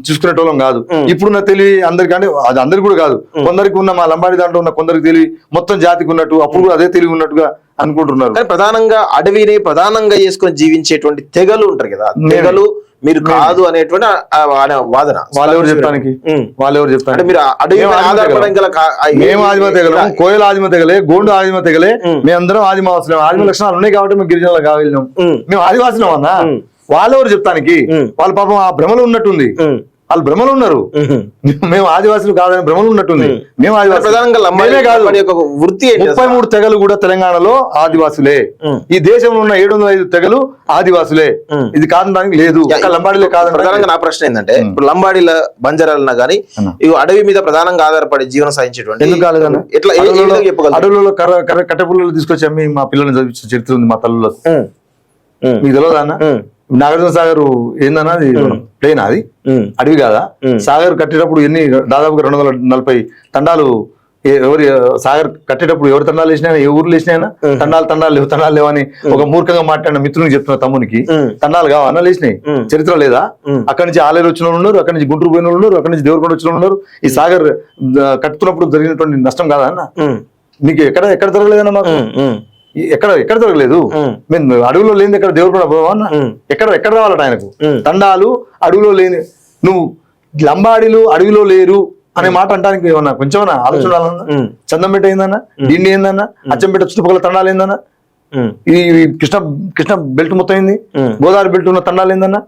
చూసుకునేటోళ్ళం కాదు. ఇప్పుడున్న తెలివి అందరికంటే, అది అందరికి కూడా కాదు, కొందరికి ఉన్న మా లంబాడి దాంట్లో ఉన్న కొందరికి తెలివి మొత్తం జాతికి ఉన్నట్టు, అప్పుడు కూడా అదే తెలివి ఉన్నట్టుగా అనుకుంటున్నారు. ప్రధానంగా అడవిని ప్రధానంగా చేసుకుని జీవించేటువంటి తెగలు ఉంటారు కదా, తెగలు మీరు కాదు అనేటువంటి వాదన. వాళ్ళెవరు చెప్తానికి వాళ్ళెవరు అంటే చెప్తానికి మీరు అడవి మీద ఆధారపడడం గల మేము ఆదిమ తెగలం, కోయల ఆదిమ తెగలే, గోండు ఆదిమ తెగలే, మేమందరం ఆదివాసులం. ఆదిమ లక్షణాలు ఉన్నాయి కాబట్టి మేము గిరిజనులు కాగలిగినాం. మేము ఆదివాసులం అన్నా వాళ్ళెవరు చెప్తానికి? వాళ్ళ పాపం ఆ భ్రమలో ఉన్నట్టుంది, వాళ్ళు భ్రమలు ఉన్నారు. మేము ఆదివాసులు కాదని భ్రమలు ఉన్నట్టుంది. మేము ప్రధానంగా కాదు, వృత్తి 33 తెగలు కూడా తెలంగాణలో ఆదివాసులే. ఈ దేశంలో ఉన్న 705 తెగలు ఆదివాసులే. ఇది కాదనడానికి లేదు. లంబాడీలే కాదు. ప్రధానంగా నా ప్రశ్న ఏంటంటే, ఇప్పుడు లంబాడీల బంజారాలన్నా గానీ ఇవి అడవి మీద ప్రధానంగా ఆధారపడి జీవనం సాగించేటువంటి ఎందుకు కాలేదన్న? ఎట్లా అడవులలో కట్టెపుల్లలు తీసుకొచ్చి అమ్మి మా పిల్లల్ని చదివించిన చరిత్ర ఉంది మా తల్లులో. మీకు తెలియదా అన్న? నాగార్జున సాగర్ ఏందన్నా, అది ప్లేన్, అది అడవి కాదా? సాగర్ కట్టేటప్పుడు దాదాపుగా 240 తండాలు ఎవరి సాగర్ కట్టేటప్పుడు ఎవరు తండాలు వేసినా, ఏ ఊర్లు వేసినా తండాలు లేవని ఒక మూర్ఖంగా మాట్లాడిన మిత్రునికి చెప్తున్న తమ్మునికి, తండాలు కావన్నా లేచినాయి. చరిత్ర లేదా? అక్కడి నుంచి ఆలేరు వచ్చిన వాళ్ళు ఉన్నారు, అక్కడి నుంచి గుంటూరు పోయిన వాళ్ళు ఉన్నారు, అక్కడి నుంచి దేవరకొండ వచ్చిన వాళ్ళు ఉన్నారు. ఈ సాగర్ కట్టుతున్నప్పుడు జరిగినటువంటి నష్టం కాదా అన్న? మీకు ఎక్కడ జరగలేదన్నా? మాకు ఎక్కడ దొరకలేదు. మేము అడవిలో లేని ఎక్కడ దేవుడు కూడా పోవన్నా? ఎక్కడ రావాలట ఆయనకు? తండాలు అడవిలో లేని, నువ్వు లంబాడీలు అడవిలో లేరు అనే మాట అంటానికి ఏమన్నా కొంచెమన్నా ఆలోచన రావాలన్నా? చందంపేట ఏందన్నా, డిండి ఏందన్నా, అచ్చంపేట చుట్టుపక్కల తండాలు ఏందన్నా, ఈ కృష్ణ బెల్ట్ మొత్తం ఏంది, గోదావరి బెల్ట్ ఉన్న తండాలు ఏందన్నా?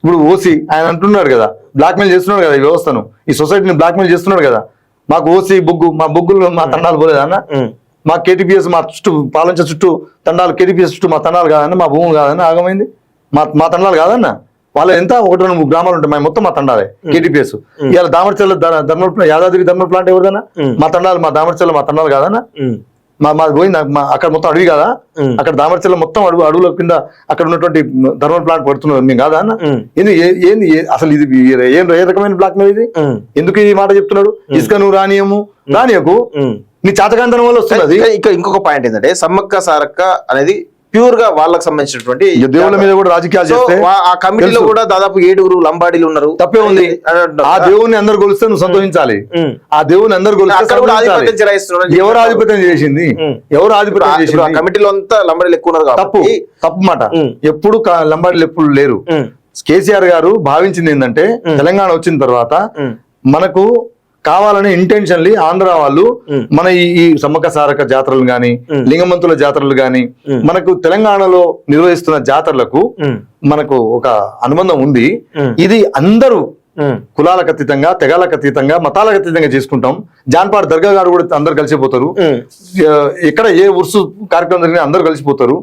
ఇప్పుడు ఓసీ ఆయన అంటున్నాడు కదా, బ్లాక్ మెయిల్ చేస్తున్నాడు కదా ఈ వ్యవస్థను, ఈ సొసైటీని బ్లాక్ మెయిల్ చేస్తున్నాడు కదా. మాకు ఓసీ మా బొగ్గులు మా తండాలు పోలేదా అన్న? మా కేటీపీఎస్ మా చుట్టూ పాలంచ చుట్టూ తండాలు, కేటీపీఎస్ చుట్టూ మా తండాలు కాదన్న, మా భూములు కాదన్న, ఆగమైంది. మా తండాలు కాదన్న. వాళ్ళ ఎంత 1-2 గ్రామాలు ఉంటాయి, మొత్తం మా తండాలే కేటీపీఎస్. ఇవాళ దామరచల్ల యాదాద్రి థర్మల్ ప్లాంట్ ఎవరిదన్నా? మా తండాలు, మా దామరచల్ల మా తండాలు కాదన్న. మాది పోయింది అక్కడ మొత్తం అడవి కాదా? అక్కడ దామరచల్ల మొత్తం అడవుల కింద అక్కడ ఉన్నటువంటి థర్మల్ ప్లాంట్ పడుతున్నారు మేము కాదా అన్న? ఏంది అసలు ఇది ఏ రకమైన బ్లాక్ మెయిల్ ఇది? ఎందుకు ఈ మాట చెప్తున్నాడు? ఇసుక నువ్వు రానియకు, నీ చాతకాంతనం వల్ల వస్తున్నది. ఇంకొక పాయింట్ ఏంటంటే, సమ్మక్క సారక్క అనేది ప్యూర్ గా వాళ్ళకి సంబంధించినటువంటి దేవుళ్ళ మీద కూడా రాజకీయాలు చేస్తే, ఆ కమిటీలో కూడా దాదాపు 7 లంబాడీలు ఉన్నారు. తప్పే ఉంది. ఆ దేవుని అందరు కొలిస్తే నువ్వు సంతోషించాలి. ఆ దేవుని అందరు కొలిస్తే ఎవరు ఆధిపత్యం చేసింది? ఎవరు ఆధిపత్యం చేసింది? కమిటీలో అంతా లంబాడీలు ఎక్కువ ఉన్నారు. తప్పు మాట. ఎప్పుడు లంబాడీలు ఎప్పుడు లేరు. కేసీఆర్ గారు భావించింది ఏంటంటే, తెలంగాణ వచ్చిన తర్వాత మనకు కావాలని ఇంటెన్షన్లీ ఆంధ్ర వాళ్ళు మన ఈ సమ్మక్క సారక్క జాతరలు గాని, లింగమంతుల జాతరలు గాని, మనకు తెలంగాణలో నిర్వహిస్తున్న జాతరలకు మనకు ఒక అనుబంధం ఉంది. ఇది అందరూ కులాలకు అతీతంగా, తెగాలకు అతీతంగా, మతాలకు అతీతంగా చేసుకుంటాం. జాన్పాడ్ దర్గా గారు కూడా అందరు కలిసిపోతారు. ఎక్కడ ఏ ఉర్సు కార్యక్రమం జరిగినా అందరు కలిసిపోతారు.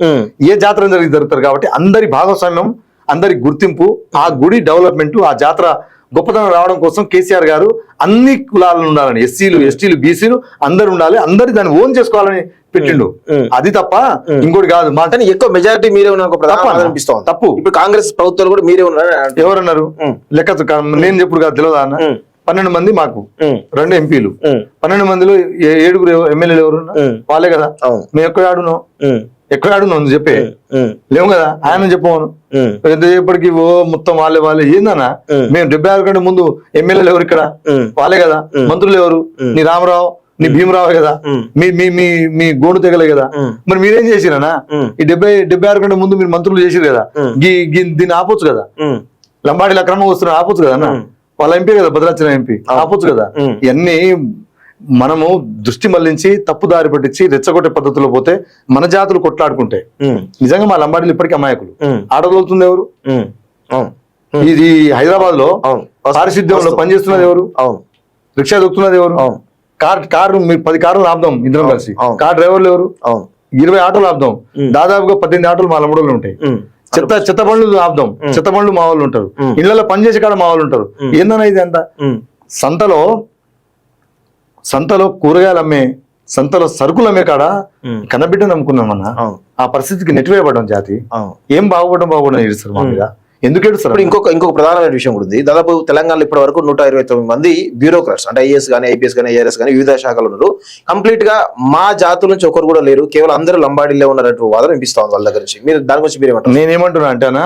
ఏ జాతర జరుగుతారు కాబట్టి అందరి భాగస్వామ్యం, అందరి గుర్తింపు, ఆ గుడి డెవలప్మెంట్, ఆ జాతర గొప్పతనం రావడం కోసం కేసీఆర్ గారు అన్ని కులాలను ఉండాలని, ఎస్సీలు, ఎస్టీలు, బీసీలు అందరు ఉండాలి, అందరి దాన్ని ఓన్ చేసుకోవాలని పెట్టిండు. అది తప్ప ఇంకోటి కాదు. మాట ఎక్కువ మెజారిటీ మీరే ఉన్నారు అనిపిస్తాం. తప్పు. ఇప్పుడు కాంగ్రెస్ ప్రభుత్వాలు కూడా మీరే ఉన్నారు. ఎవరన్నారు? లెక్క నేను చెప్పుడు కాదు, తెలియదా అన్న? 12 మంది మాకు 2 ఎంపీలు, 12 మందిలో 7 ఎమ్మెల్యేలు ఎవరు? వాళ్ళే కదా. మేము ఎక్కడ ఆడున్నావు చెప్పే లేవు కదా. ఆయన చెప్పవను ఎంతసేపటికి మొత్తం వాళ్ళే ఏందన్నా? మేము 76 కంటే ముందు ఎమ్మెల్యేలు ఎవరు ఇక్కడ? వాళ్ళే కదా. మంత్రులు ఎవరు? నీ రామరావు, నీ భీమరావు కదా, మీ గోడు తెగలే కదా. మరి మీరేం చేసిరనా? ఈ 76 కంటే ముందు మీరు మంత్రులు చేసిరు కదా. దీన్ని ఆపొచ్చు కదా. లంబాడీల అక్రమం వస్తున్నా ఆపొచ్చు కదా అన్న. వాళ్ళ ఎంపీ కదా, భద్రాచలం ఎంపీ, ఆపొచ్చు కదా. ఇవన్నీ మనము దృష్టి మళ్లించి తప్పు దారి పట్టించి రెచ్చగొట్టే పద్ధతిలో పోతే మన జాతులు కొట్లాడుకుంటే నిజంగా మా లంబాడీలు ఇప్పటికీ అమాయకులు. ఆడగలుగుతుంది ఎవరు? ఇది హైదరాబాద్ లో పారిశుద్ధ్యంలో పనిచేస్తున్నది ఎవరు? రిక్షా దొక్కుతున్నది ఎవరు? కారు 10 కార్లు ఆపుదాం ఇద్దరం కలిసి. కార్ డ్రైవర్లు ఎవరు? 20 ఆటోలు ఆపుదాం. దాదాపుగా 18 ఆటోలు మా లంబడోళ్ళు ఉంటాయి. చెత్త బండ్లు ఆపుదాం. చెత్త బండ్లు మా వాళ్ళు ఉంటారు. ఇళ్లలో పనిచేసే కాడ మా వాళ్ళు ఉంటారు. ఏందన్నా ఇది అంతా? సంతలో కూరగాయలు అమ్మే, సంతలో సరుకులు అమ్మే కాడ కన్నబిడ్డ నమ్ముకున్నామన్నా. ఆ పరిస్థితికి నెట్టివేయబడ్డం జాతి. ఏం బాగుపడడం ఏడుస్తారు మా మీద. ఎందుకు ఏడుస్తారు? ఇంకొక ప్రధానమైన విషయం కూడా ఉంది. దాదాపు తెలంగాణలో ఇప్పటి వరకు 129 మంది బ్యూరోక్రాట్స్, అంటే ఐఏఎస్ కానీ, ఐపీఎస్ కానీ, ఐఆర్ఎస్ కానీ, వివిధ శాఖలు ఉన్నారు. కంప్లీట్ గా మా జాతుల నుంచి ఒకరు కూడా లేరు, కేవలం అందరూ లంబాడీలే ఉన్నారంటూ వాదన వినిపిస్తా ఉంది వాళ్ళ దగ్గర నుంచి. మీరు దాని గురించి మీరేమంటారు? నేనేమంటున్నా అంటేనా,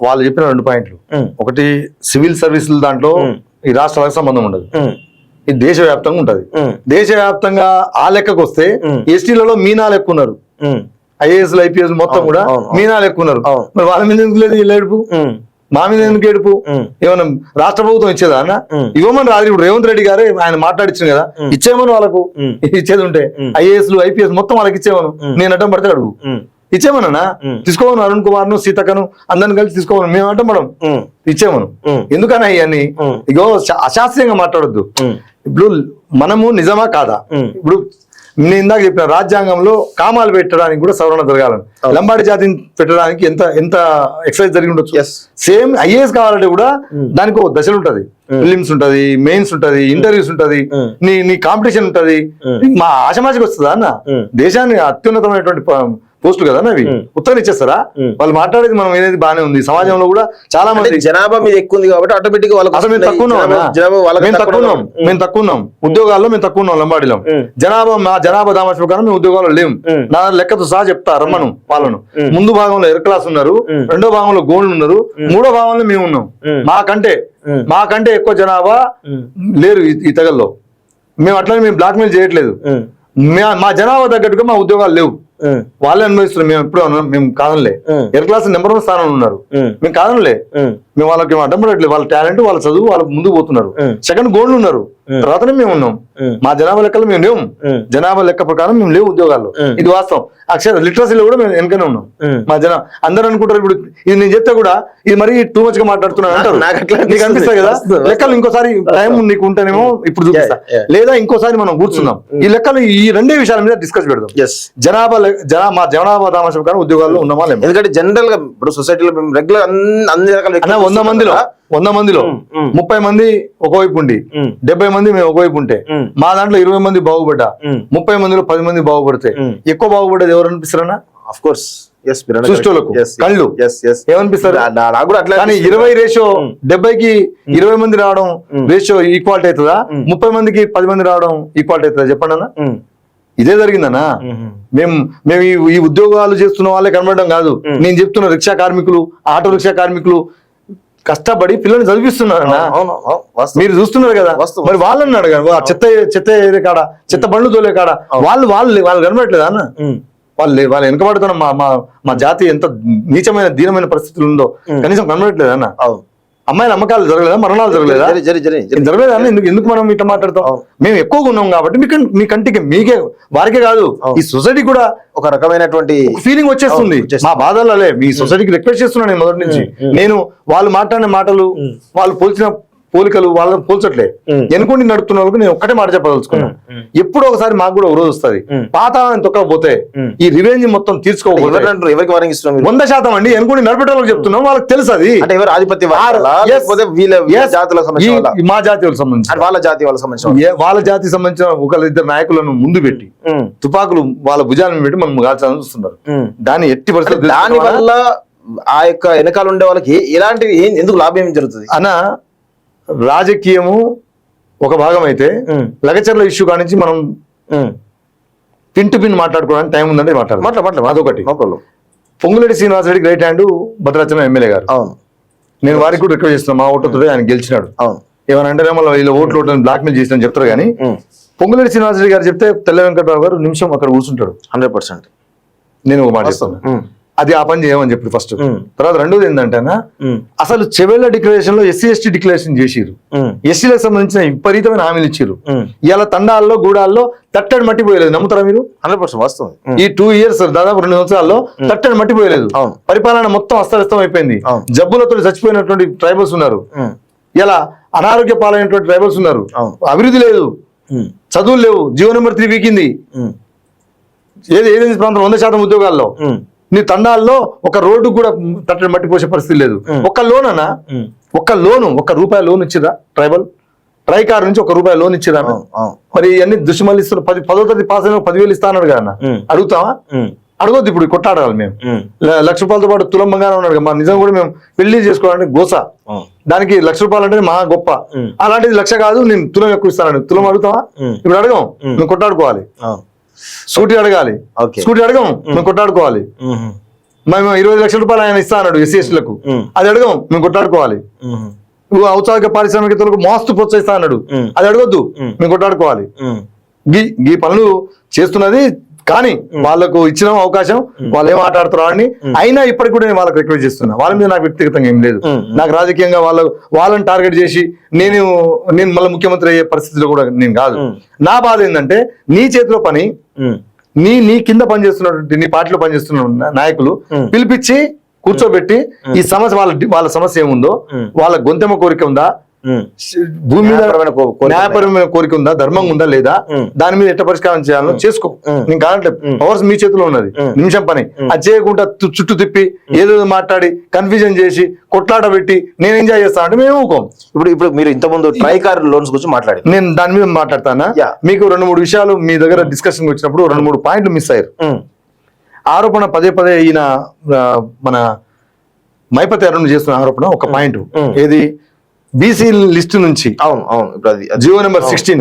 వాళ్ళు చెప్పిన 2 పాయింట్లు. ఒకటి, సివిల్ సర్వీసుల దాంట్లో ఈ రాష్ట్రాలకు సంబంధం ఉండదు. ఇది దేశవ్యాప్తంగా ఉంటది. దేశవ్యాప్తంగా ఆ లెక్కకు వస్తే ఎస్టీలలో మీనాలు ఎక్కువ ఉన్నారు. ఐఏఎస్, ఐపీఎస్ మొత్తం కూడా మీనాలు ఎక్కువ ఉన్నారు. మరి వాళ్ళ మీద ఎందుకు లేదు ఏడుపు? మా మీద ఎందుకు ఏడుపు? ఏమన్నా రాష్ట్ర ప్రభుత్వం ఇచ్చేదా అన్న? ఇవ్వమని రాదు. ఇప్పుడు రేవంత్ రెడ్డి గారే ఆయన మాట్లాడించింది కదా, ఇచ్చేయమను వాళ్ళకు. ఇచ్చేది ఉంటే ఐఏఎస్లు ఐపీఎస్ మొత్తం వాళ్ళకి ఇచ్చేమను. నేను అడ్డం పడితే అడుగు, ఇచ్చేమన్నా తీసుకోమను. అరుణ్ కుమార్ ను సీతక్కను అందరిని కలిసి తీసుకోమను. మేము అంటాం మేడం ఇచ్చేమను. ఎందుకన్నా ఇవన్నీ ఇగో అశాస్త్రీయంగా మాట్లాడొద్దు. ఇప్పుడు మనము నిజమా కాదా? ఇప్పుడు నేను ఇందాక చెప్పిన రాజ్యాంగంలో కామాలు పెట్టడానికి కూడా సవరణ జరగాలని, లంబాడి జాతిని పెట్టడానికి ఎంత ఎంత ఎక్సర్సైజ్ జరిగి ఉండొచ్చు. సేమ్ ఐఏఎస్ కావాలంటే కూడా దానికి ఒక దశలు ఉంటది. ఫిలిమ్స్ ఉంటది, మెయిన్స్ ఉంటది, ఇంటర్వ్యూస్ ఉంటది, నీ కాంపిటీషన్ ఉంటది. మా ఆశమాషకి వస్తుందా అన్న? దేశాన్ని అత్యున్నతమైనటువంటి పోస్టులు కదా అవి ఉత్తరం ఇచ్చేస్తారా? వాళ్ళు మాట్లాడేది మనం ఏదైతే బానే ఉంది. సమాజంలో కూడా చాలా మంది జనాభా మీద ఎక్కువ ఉంది కాబట్టి ఆటోమేటిక్ అసలు మేము తక్కువ ఉన్నాం ఉద్యోగాల్లో, మేము తక్కువ ఉన్నాం లంబాడిలో. మా జనాభా దామాష ప్రకారం మేము ఉద్యోగాల్లో లేము. నా లెక్కతో సహా చెప్తా రమ్మను వాళ్ళను. ముందు భాగంలో ఎర్ క్లాస్ ఉన్నారు, రెండో భాగంలో గోల్డ్ ఉన్నారు, మూడో భాగంలో మేము ఉన్నాం. మాకంటే ఎక్కువ జనాభా లేరు ఈ తెగల్లో. మేము అట్లనే మేము బ్లాక్ మెయిల్ చేయట్లేదు. మా జనాభా తగ్గట్టుగా మా ఉద్యోగాలు లేవు. వాళ్ళే అనుభవిస్తున్నాం. మేము ఎప్పుడు మేము కాదనిలే. ఎర్ క్లాస్ నెంబర్ 1 స్థానంలో ఉన్నారు. మేము కాదనిలే. మేము వాళ్ళకి అడ్డం పడట్లేదు. వాళ్ళ టాలెంట్, వాళ్ళ చదువు, వాళ్ళ ముందుకు పోతున్నారు. సెకండ్ గోల్డ్ ఉన్నారు, తర్వాతనే మేము ఉన్నాం. మా జనాభా లెక్కలు మేము లేవు. జనాభా లెక్క ప్రకారం మేము లేవు ఉద్యోగాల్లో. ఇది వాస్తవం. అక్షర లిటరసీలో కూడా మేము వెనకనే ఉన్నాం. మా అందరూ అనుకుంటారు ఇప్పుడు ఇది నేను చెప్తే కూడా ఇది మరీ టూ మచ్ గా మాట్లాడుతున్నాను అంటారు. నీకు అనిపిస్తాయి కదా లెక్కలు. ఇంకోసారి టైం నీకు ఉంటేనేమో ఇప్పుడు చూపిస్తా, లేదా ఇంకోసారి మనం కూర్చుందాం. ఈ లెక్కలు ఈ రెండే విషయాల మీద డిస్కస్ పెడదాం. మా జనాభా దామాష ప్రకారం ఉద్యోగాల్లో ఉన్నామా లేము. ఎందుకంటే జనరల్ గా ఇప్పుడు సొసైటీలో మేము రెగ్యులర్ అన్ని రకాల 100 మందిలో 30 మంది ఒకవైపు ఉండి 70 మంది మేము ఒకవైపు ఉంటే, మా దాంట్లో 20 మంది బాగుపడ్డా, 30 మందిలో 10 మంది బాగుపడితే ఎక్కువ బాగుపడేది ఎవరు అనిపిస్తారన్నా? ఆఫ్ కోర్స్ సృష్టిలకు కళ్ళు ఏమనిపిస్తారు? కానీ 20:70కి 20 మంది రావడం రేషియో ఈక్వాలిటీ అవుతుందా? 30 మందికి 10 మంది రావడం ఈక్వాలిటీ అవుతుందా? చెప్పండి అన్న. ఇదే జరిగిందన్నా. మేము ఈ ఉద్యోగాలు చేస్తున్న వాళ్ళే కనబడడం కాదు. నేను చెప్తున్న రిక్షా కార్మికులు, ఆటో రిక్షా కార్మికులు కష్టపడి పిల్లల్ని చదివిస్తున్నారన్నా. మీరు చూస్తున్నారు కదా. మరి వాళ్ళని అడగారు, చెత్త ఏరే కాడ, చెత్త బండ్లు తోలే కాడ వాళ్ళు కనబడట్లేదా అన్న? వాళ్ళు వెనకబడుతున్న మా జాతి ఎంత నీచమైన దీనమైన పరిస్థితులు ఉందో కనీసం కనబడట్లేదా అన్న? అమ్మాయిల అమ్మకాలు జరగలేదా? మరణాలు జరగలేదా? జరగలేదా అన్న? ఎందుకు మనం ఇట్లా మాట్లాడతాం? మేము ఎక్కువగా ఉన్నాం కాబట్టి మీ కంటికి మీకే వారికే కాదు ఈ సొసైటీ కూడా ఒక రకమైనటువంటి ఫీలింగ్ వచ్చేస్తుంది. మా బాధలే మీ సొసైటీకి రిక్వెస్ట్ చేస్తున్నాను నేను మొదటి నుంచి. నేను వాళ్ళు మాట్లాడిన మాటలు, వాళ్ళు పోల్చిన పోలికలు వాళ్ళని పోల్చట్లే. ఎనుకోండి నడుపుతున్న వాళ్ళకి నేను ఒక్కటే మాట చెప్పదలుచుకున్నాను. ఎప్పుడో ఒకసారి మాకు కూడా ఒక రోజు వస్తుంది. పాతాళాన్ని తొక్కకపోతే ఈ రివెంజ్ మొత్తం తీర్చుకోకూడదు. ఎవరికి వార్నింగ్ ఇస్తున్నాం? 100% అండి. ఎనుకోండి నడిపే వాళ్ళకి చెప్తున్నాం. వాళ్ళకి తెలుసు అది ఆధిపత్య మా జాతి వాళ్ళకి సంబంధించి వాళ్ళ జాతికి సంబంధించిన ఒకళ్ళిద్దరు నాయకులను ముందు పెట్టి తుపాకులు వాళ్ళ భుజాలను పెట్టి మనం కాల్చాలని చూస్తున్నారు. దాన్ని ఎట్టి పరిస్థితి దాని వల్ల ఆ యొక్క వెనకాల ఉండే వాళ్ళకి ఎలాంటి ఎందుకు లాభం జరుగుతుంది అన్న? రాజకీయము ఒక భాగం అయితే లగచర్ల ఇష్యూ కానించి మనం పిన్ టు పిన్ మాట్లాడుకోవడానికి టైం ఉందంటే మాట్లాడతాం. అదొకటి. Ponguleti Srinivasa Reddy great hand Bhadrachalam MLA గారు. నేను వారికి కూడా రిక్వెస్ట్ చేస్తున్నాను. మా ఓటుతో ఆయన గెలిచినాడు. ఏమనంటే మళ్ళీ వీళ్ళు ఓట్లు బ్లాక్ మెయిల్ చేసిన చెప్తారు. కానీ పొంగులేటి శ్రీనివాసరెడ్డి గారు చెప్తే తెల్ల వెంకటరావు గారు నిమిషం అక్కడ కూర్చుంటాడు. 100%. నేను ఒక మాట చెప్తాను, అది ఆ పని చేయమని చెప్పి ఫస్ట్. తర్వాత రెండోది ఏంటంటే అసలు చెవెళ్ళ డిక్లరేషన్ లో SC ST డిక్లరేషన్ చేసిరు. ఎస్సీలకు సంబంధించిన విపరీతమైన హామీలు ఇచ్చారు. ఇలా తండాల్లో గూడాల్లో తట్టడి మట్టిపోయలేదు. నమ్ముతారా మీరు? 100% వాస్తవం. ఈ 2 years దాదాపు 2 సంవత్సరాల్లో తట్టడి మట్టిపోయలేదు. పరిపాలన మొత్తం అస్తవ్యస్తం అయిపోయింది. జబ్బులతో చచ్చిపోయినటువంటి ట్రైబల్స్ ఉన్నారు. ఇలా అనారోగ్య పాలైనటువంటి ట్రైబల్స్ ఉన్నారు. అభివృద్ధి లేదు, చదువులు లేవు, జీవో నెంబర్ 3 వీకింది. ఏదైతే ప్రాంతం 100% ఉద్యోగాల్లో నీ తండాల్లో ఒక రోడ్డు కూడా తట్టడి మట్టిపోసే పరిస్థితి లేదు. ఒక్క లోన్ అన్నా, ₹1 లోన్ ఇచ్చిరా? ట్రై కార్ నుంచి ₹1 లోన్ ఇచ్చిరా? మరి అన్ని దుష్మలు ఇస్తున్నారు. 10వ తరగతి పాస్ అయిన 10,000 ఇస్తా అన్నాడు కదా. అడుగుతావా? అడగొద్దు. ఇప్పుడు కొట్టాడాలి. మేము ₹1,00,000తో పాటు తులం బంగారం ఉన్నాడు. మా నిజం కూడా మేము పెళ్లి చేసుకోవాలంటే గోస. దానికి ₹1,00,000 అంటే మహా గొప్ప. అలాంటిది 1,00,000 కాదు, నేను తులం ఎక్కువ ఇస్తాను. తులం అడుగుతావా? ఇప్పుడు అడగం. మేము కొట్టాడుకోవాలి. స్కూటీ అడగాలి. స్కూటీ అడగం, మేము కొట్టాడుకోవాలి. మేము ₹20 లక్షలు ఆయన ఇస్తా అన్నాడు SC STలకు. అది అడగం, మేము కొట్టాడుకోవాలి. ఔత్సాహిక పారిశ్రామికతలకు మోస్తు ప్రోత్సహిస్తా అన్నాడు. అది అడగొద్దు, మేము కొట్టాడుకోవాలి. ఈ పనులు చేస్తున్నది కానీ వాళ్ళకు ఇచ్చిన అవకాశం వాళ్ళు ఏం ఆటాడుతారో అని అయినా ఇప్పటికి కూడా నేను వాళ్ళకి రిక్వెస్ట్ చేస్తున్నా. వాళ్ళ మీద నాకు వ్యక్తిగతంగా ఏం లేదు. నాకు రాజకీయంగా వాళ్ళని టార్గెట్ చేసి నేను మళ్ళీ ముఖ్యమంత్రి అయ్యే పరిస్థితిలో కూడా నేను కాదు. నా బాధ ఏంటంటే నీ చేతిలో పని నీ కింద పనిచేస్తున్నటువంటి నీ పార్టీలో పనిచేస్తున్న నాయకులు పిలిపించి కూర్చోబెట్టి ఈ సమస్య వాళ్ళ సమస్య ఏముందో, వాళ్ళ గొంతెమ్మ కోరిక ఉందా, భూమి మీద న్యాయపరమైన కోరిక ఉందా, ధర్మం ఉందా లేదా, దాని మీద ఎట్ట పరిష్కారం చేయాలో చేసుకో. నేను కాదంటలేదు, పవర్స్ మీ చేతిలో ఉన్నది, నిమిషం పని. అది చేయకుండా చుట్టూ తిప్పి ఏదో మాట్లాడి కన్ఫ్యూజన్ చేసి కొట్లాట పెట్టి నేను ఎంజాయ్ చేస్తా అంటే మేము ఊకోం. ఇప్పుడు మీరు ఇంతకుముందు ట్రైకార్ లోన్స్ గురించి మాట్లాడి నేను దాని మీద మాట్లాడతానా. మీకు 2-3 విషయాలు మీ దగ్గర డిస్కషన్ వచ్చినప్పుడు 2-3 పాయింట్లు మిస్ అయ్యారు. ఆరోపణ పదే ఈయన మన మైపతి అరుణ్ చేస్తున్న ఆరోపణ ఒక పాయింట్ ఏది, బీసీ లిస్ట్ నుంచి జియో నెంబర్ 16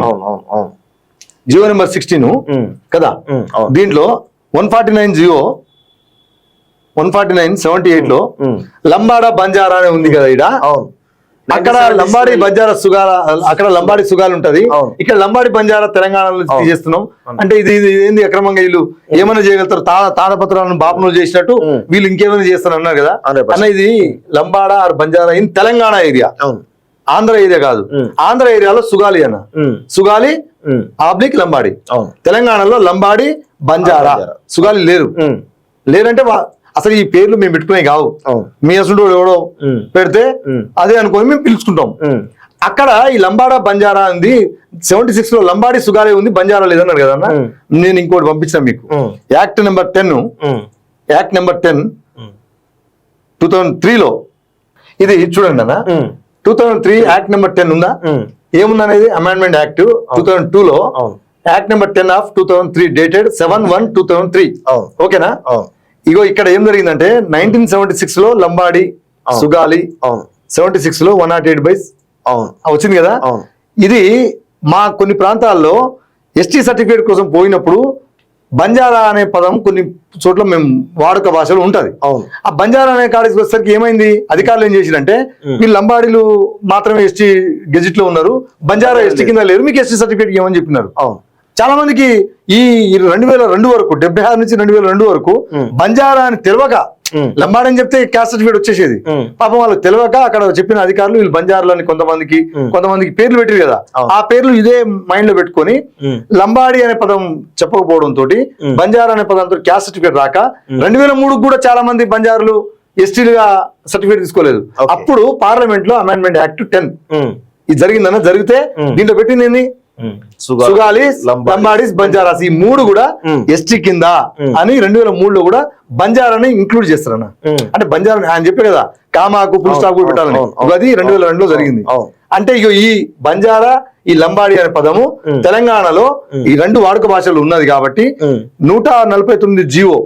జియో నెంబర్ 16 కదా, దీంట్లో 149 జియో 149/78 లో లంబాడా బంజారా అని ఉంది కదా. ఇక్కడ అక్కడ లంబాడి బంజారా సుగాల, అక్కడ లంబాడి సుగాలు ఉంటది, ఇక్కడ లంబాడి బంజారా తెలంగాణలో తీసేస్తున్నాం అంటే ఇది ఏంది అక్రమంగా వీళ్ళు ఏమైనా చేయగలుగుతారు, తాళపత్రాలను బాపనులు చేసినట్టు వీళ్ళు ఇంకేమైనా చేస్తారు అన్నారు కదా అన్న. ఇది Lambada or Banjara in Telangana area, Andhra area కాదు. ఆంధ్ర ఏరియాలో సుగాలి అన్న, సుగాలి ఆబ్లిక్ లంబాడి. తెలంగాణలో లంబాడి బంజారా సుగాలి లేరంటే అసలు ఈ పేర్లు మేము పెట్టుకునే కావు, మీ అసలు ఎవడో పెడితే అదే అనుకొని మేము పిలుచుకుంటాం. అక్కడ ఈ లంబాడా బంజారా ఉంది 76 లో లంబాడి సుగాలి ఉంది, బంజారా లేదన్నారు కదన్నా. నేను ఇంకోటి పంపించిన మీకు, యాక్ట్ నెంబర్ 10 2003 లో ఇది చూడండి అన్న. 2003 యాక్ట్ నెంబర్ 10 ఉందా, ఏముందనేది అమెండ్మెంట్ యాక్ట్ 2002 లో యాక్ట్ నెంబర్ 10 ఆఫ్ 2003 డేటెడ్ 7/1/2003. ఓకేనా. ఇగో ఇక్కడ ఏం జరిగిందంటే 1976 లో లంబాడి సుగాలి 76 లో 108 వచ్చింది కదా. ఇది మా కొన్ని ప్రాంతాల్లో ఎస్టీ సర్టిఫికేట్ కోసం పోయినప్పుడు బంజారా అనే పదం కొన్ని చోట్ల మేము వాడుక భాషలో ఉంటది. ఆ బంజారా అనే కాడికి వచ్చేసరికి ఏమైంది, అధికారులు ఏం చేసిరంటే వీళ్ళు లంబాడీలు మాత్రమే ఎస్టీ గెజిట్ లో ఉన్నారు, బంజారా ఎస్టీ కింద లేరు, మీకు ఎస్టీ సర్టిఫికేట్ ఏమని చెప్పినారు. చాలా మందికి ఈ 2002 వరకు 76 నుంచి 2002 వరకు బంజారా అని తెలియక లంబాడి అని చెప్తే క్యాస్ట్ సర్టిఫికేట్ వచ్చేసేది. పాపం వాళ్ళు తెలియక అక్కడ చెప్పిన అధికారులు వీళ్ళు బంజారాలని కొంతమందికి పేర్లు పెట్టారు కదా, ఆ పేర్లు ఇదే మైండ్ లో పెట్టుకొని లంబాడి అనే పదం చెప్పకపోవడం తోటి బంజారా అనే పదంతో క్యాస్ట్ సర్టిఫికేట్ రాక 2003 కూడా చాలా మంది బంజారులు ఎస్టీలుగా సర్టిఫికేట్ తీసుకోలేదు. అప్పుడు పార్లమెంట్ లో అమెండ్మెంట్ యాక్ట్ 10 ఇది జరిగిందన్న. జరిగితే దీంట్లో పెట్టింది సుగాలి లంబాడీస్ బంజారాస్ ఈ 3 కూడా ఎస్టీ కింద అని 2003 లో కూడా బంజారాని ఇంక్లూడ్ చేస్తారన్న. అంటే బంజారా ఆయన చెప్పే కదా కామాకు పుల్ స్టాప్ కూడా పెట్టాలని, అది 2002 లో జరిగింది. అంటే ఇక ఈ బంజారా ఈ లంబాడి అనే పదము తెలంగాణలో ఈ 2 వాడుక భాషలు ఉన్నది కాబట్టి 149 జియో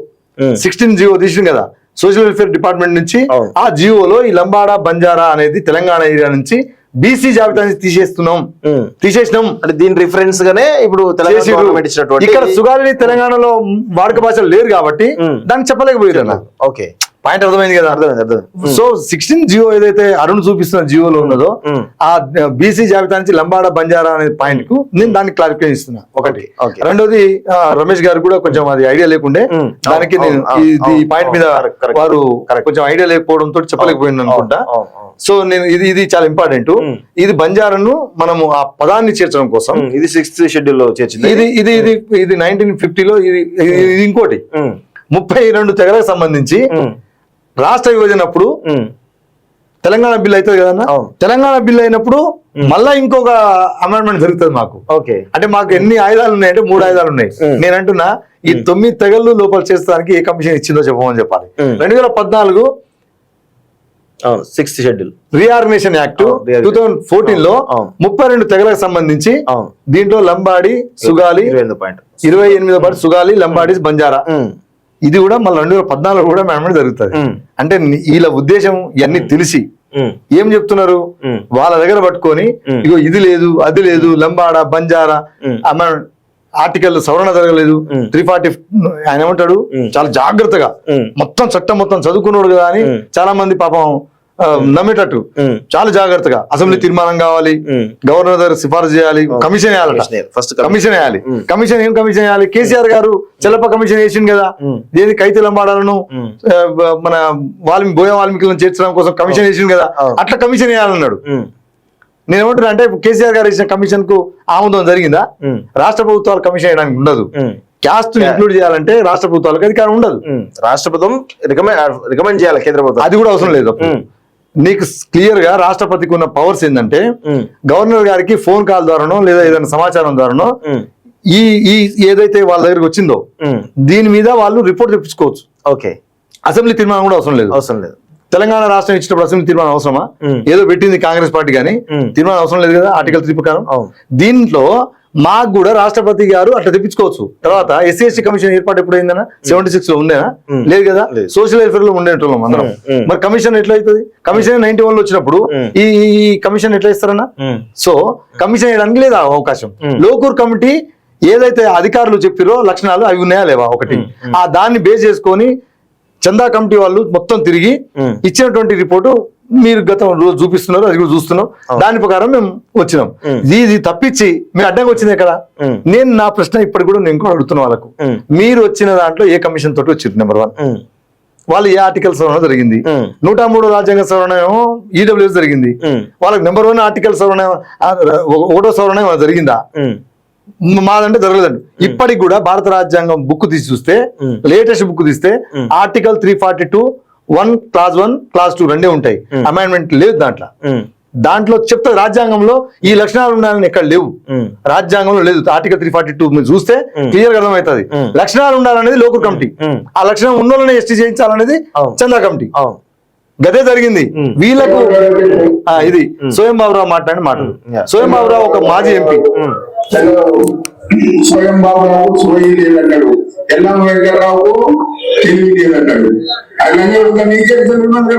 16 జియో తీసింది కదా సోషల్ వెల్ఫేర్ డిపార్ట్మెంట్ నుంచి. ఆ జియోలో ఈ లంబాడా బంజారా అనేది తెలంగాణ ఏరియా నుంచి బీసీ జాబితాని తీసేసినాం అంటే దీని రిఫరెన్స్ గానే ఇప్పుడు ఇక్కడ సుగాలి తెలంగాణలో వాడుక భాషలు లేరు కాబట్టి దాన్ని చెప్పలేకపోయారు అన్న. ఓకే, పాయింట్ అర్థమైంది కదా. అర్థమైంది. సో 16 జియో ఏదైతే అరుణ్ చూపిస్తున్న జియోలో ఉన్నదో ఆ బీసీ జాబితా నుంచి లంబాడా బంజారా అనే పాయింట్ కు నేను దాన్ని క్లారిఫై ఇస్తున్నా. ఒకటి. రెండోది రమేష్ గారు కూడా కొంచెం అది ఐడియా లేకుండే, దానికి నేను ఈ పాయింట్ మీద వారు కొంచెం ఐడియా లేకపోవడంతో చెప్పలేకపోయింది అనుకుంటా. సో నేను ఇది చాలా ఇంపార్టెంట్. ఇది బంజారాను మనము ఆ పదాన్ని చేర్చడం కోసం ఇది 6th షెడ్యూల్ లో చేర్చింది. ఇది 1950 లో ఇది ఇంకోటి 32 తెగలకు సంబంధించి రాష్ట్ర విభజన అప్పుడు తెలంగాణ బిల్ అవుతుంది కదన్నా. తెలంగాణ బిల్ అయినప్పుడు మళ్ళా ఇంకొక అమెండ్మెంట్ జరుగుతుంది మాకు. ఓకే, అంటే మాకు ఎన్ని ఆయుధాలు ఉన్నాయంటే 3 ఆయుధాలు ఉన్నాయి. నేను అంటున్నా ఈ 9 తెగలు లోపల చేస్తానికి ఏ కమిషన్ ఇచ్చిందో చెప్పమని చెప్పాలి. 2014 6th షెడ్యూల్ రీఆర్గనైజేషన్ యాక్ట్ 2014 లో 32 తెగలకు సంబంధించి దీంట్లో లంబాడి సుగాలి 28వ పాయింట్ సుగాలి లంబాడీస్ బంజారా ఇది కూడా మళ్ళీ 2014 కూడా అమెండ్మెంట్ జరుగుతుంది. అంటే వీళ్ళ ఉద్దేశం ఇవన్నీ తెలిసి ఏం చెప్తున్నారు, వాళ్ళ దగ్గర పట్టుకొని ఇగో ఇది లేదు అది లేదు లంబాడా బంజారా ఆర్టికల్ సవరణ జరగలేదు 340 ఆయన ఏమంటాడు చాలా జాగ్రత్తగా మొత్తం చట్టం మొత్తం చదువుకున్నాడు కదా అని చాలా మంది పాపం నమ్మేటట్టు చాలా జాగ్రత్తగా అసెంబ్లీ తీర్మానం కావాలి, గవర్నర్ దగ్గర సిఫారసు చేయాలి, కమిషన్ వేయాలి, ఫస్ట్ కమిషన్ వేయాలి. కమిషన్ ఏం కమిషన్ వేయాలి? కేసీఆర్ గారు చెల్లప కమిషన్ వేసింది కదా, దేని కైతే లంబాడాలను మన బోయ వాల్మీకులను చేర్చడం కోసం కమిషన్ వేసింది కదా, అట్లా కమిషన్ వేయాలన్నాడు. నేను ఏమంటున్నా అంటే కేసీఆర్ గారు ఇచ్చిన కమిషన్ కు ఆమోదం జరిగిందా? రాష్ట్ర ప్రభుత్వాలు కమిషన్ వేయడానికి ఉండదు. క్యాస్ట్ ఇంక్లూడ్ చేయాలంటే రాష్ట్ర ప్రభుత్వాలకు అధికారం ఉండదు. రాష్ట్ర ప్రభుత్వం రికమెండ్ చేయాలి కేంద్ర ప్రభుత్వం, అది కూడా అవసరం లేదు. నీకు క్లియర్ గా రాష్ట్రపతికి ఉన్న పవర్స్ ఏంటంటే గవర్నర్ గారికి ఫోన్ కాల్ ద్వారానో లేదా ఏదైనా సమాచారం ద్వారానో ఈ ఏదైతే వాళ్ళ దగ్గరికి వచ్చిందో దీని మీద వాళ్ళు రిపోర్ట్ తెప్పించుకోవచ్చు. ఓకే, అసెంబ్లీ తీర్మానం కూడా అవసరం లేదు. తెలంగాణ రాష్ట్రం ఇచ్చినప్పుడు అసెంబ్లీ తీర్మానం అవసరమా? ఏదో పెట్టింది కాంగ్రెస్ పార్టీ కానీ తీర్మానం అవసరం లేదు కదా ఆర్టికల్ 3 ప్రకారం. దీంట్లో మాకు కూడా రాష్ట్రపతి గారు అట్లా తెప్పించుకోవచ్చు. తర్వాత ఎస్సీ కమిషన్ ఏర్పాటు ఎప్పుడు అయిందన్నా? 76 లో ఉందేనా? లేదు కదా. సోషల్ వెల్ఫేర్ లో ఉండేటోళ్ళం అందరం. మరి కమిషన్ ఎట్లా అవుతుంది? కమిషన్ 91 లో వచ్చినప్పుడు ఈ కమిషన్ ఎట్లా ఇస్తారన్నా? సో కమిషన్ వేయడానికి లేదా అవకాశం. లోకూర్ కమిటీ ఏదైతే అధికారులు చెప్పిరో లక్షణాలు అవి ఉన్నాయా లేవా? ఒకటి ఆ దాన్ని బేస్ చేసుకొని చందా కమిటీ వాళ్ళు మొత్తం తిరిగి ఇచ్చినటువంటి రిపోర్టు మీరు గతం రోజు చూపిస్తున్నారు, అది కూడా చూస్తున్నాం. దాని ప్రకారం మేము వచ్చినాం. ఇది తప్పించి మీరు అడ్డంగా వచ్చింది కదా. నేను నా ప్రశ్న ఇప్పటికి కూడా నేను కూడా అడుగుతున్న వాళ్ళకు, మీరు వచ్చిన దాంట్లో ఏ కమిషన్ తోటి వచ్చింది? నెంబర్ 1, వాళ్ళు ఏ ఆర్టికల్ సవరణ జరిగింది? 103 రాజ్యాంగ సవరణ ఏమో ఈడబ్ల్యూఎస్ జరిగింది. వాళ్ళకి నెంబర్ 1 ఆర్టికల్ సవరణ 1వ సవరణ జరిగిందా? మాదంటే జరగలేదండి. ఇప్పటికి కూడా భారత రాజ్యాంగం బుక్ తీసి చూస్తే, లేటెస్ట్ బుక్ తీస్తే ఆర్టికల్ 342(1) క్లాజ్ 1 క్లాజ్ 2 రెండే ఉంటాయి. అమెండ్మెంట్ లేదు దాంట్లో చెప్తా. రాజ్యాంగంలో ఈ లక్షణాలు ఉండాలని ఎక్కడ లేవు, రాజ్యాంగంలో లేదు. ఆర్టికల్ 342 మీరు చూస్తే క్లియర్ గా అర్థమవుతుంది. లక్షణాలు ఉండాలనేది లోకల్ కమిటీ, ఆ లక్షణం ఉన్నోళ్ళనే ఎస్టీ చేయించాలనేది చందా కమిటీ. గదే జరిగింది వీళ్ళకు. ఇది స్వయం బాబురావు మాట్లాడిన మాటలు. స్వయం బాబురావు ఒక మాజీ ఎంపీ. స్వయం బాబురావు సోయి లేదన్నాడు, ఎల్లం వెంకటరావు తెలివి లేదన్నాడు. అలానే ఒక నీకే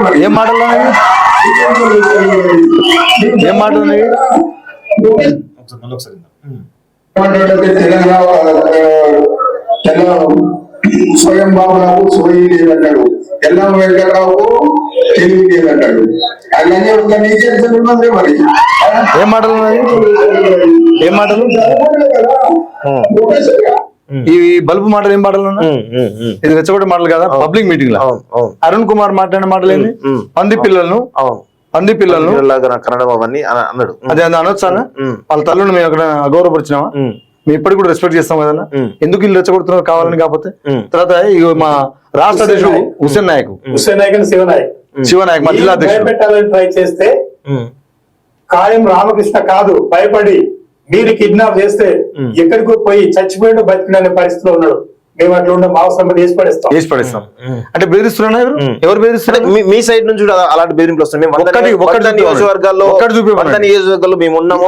మరి ఏం మాటలు ఏం మాటలు స్వయం బాబురావు సోయి లేదన్నాడు, ఎల్లం వెంకటరావు తెలివి లేదన్నాడు. అలానే ఒక నీకే మరి ఏం మాటలు ఏం మాటలు ఈ బల్బు మాటలు ఏం మాటలు ఇది రెచ్చగొట్టే మాటలు కదా. పబ్లిక్ మీటింగ్ లో అరుణ్ కుమార్ మాట్లాడిన మాటలు ఏంటి? పంది పిల్లలను కన్నడం అవన్నీ అన్నాడు. అదే అనొచ్చా? వాళ్ళ తల్లును మేము అక్కడ అగౌరవపరిచినామా? మేము ఇప్పటికి కూడా రెస్పెక్ట్ చేస్తాం కదన్నా. ఎందుకు ఇల్లు రెచ్చగొడుతున్నారు? కావాలని. కాకపోతే తర్వాత మా రాష్ట్ర అధ్యక్షుడు హుస్సేన్ నాయక్ శివనాయక్ మా జిల్లా అధ్యక్షుడు ట్రై చేస్తే కాయం రామకృష్ణ కాదు, భయపడి మీరు కిడ్నాప్ చేస్తే ఎక్కడికి పోయి చచ్చిపోయిన బతికిన పరిస్థితిలో ఉన్నాడు. మేము అట్లా ఉండే మాంసం వేసి పడేస్తాం. అంటే బెదిరిస్తున్నా ఎవరు బెదిరిస్తున్నారు? మీ సైడ్ నుంచి అలాంటి బెదిరింపులు వస్తాయి. నియోజకవర్గాల్లో మేము ఉన్నాము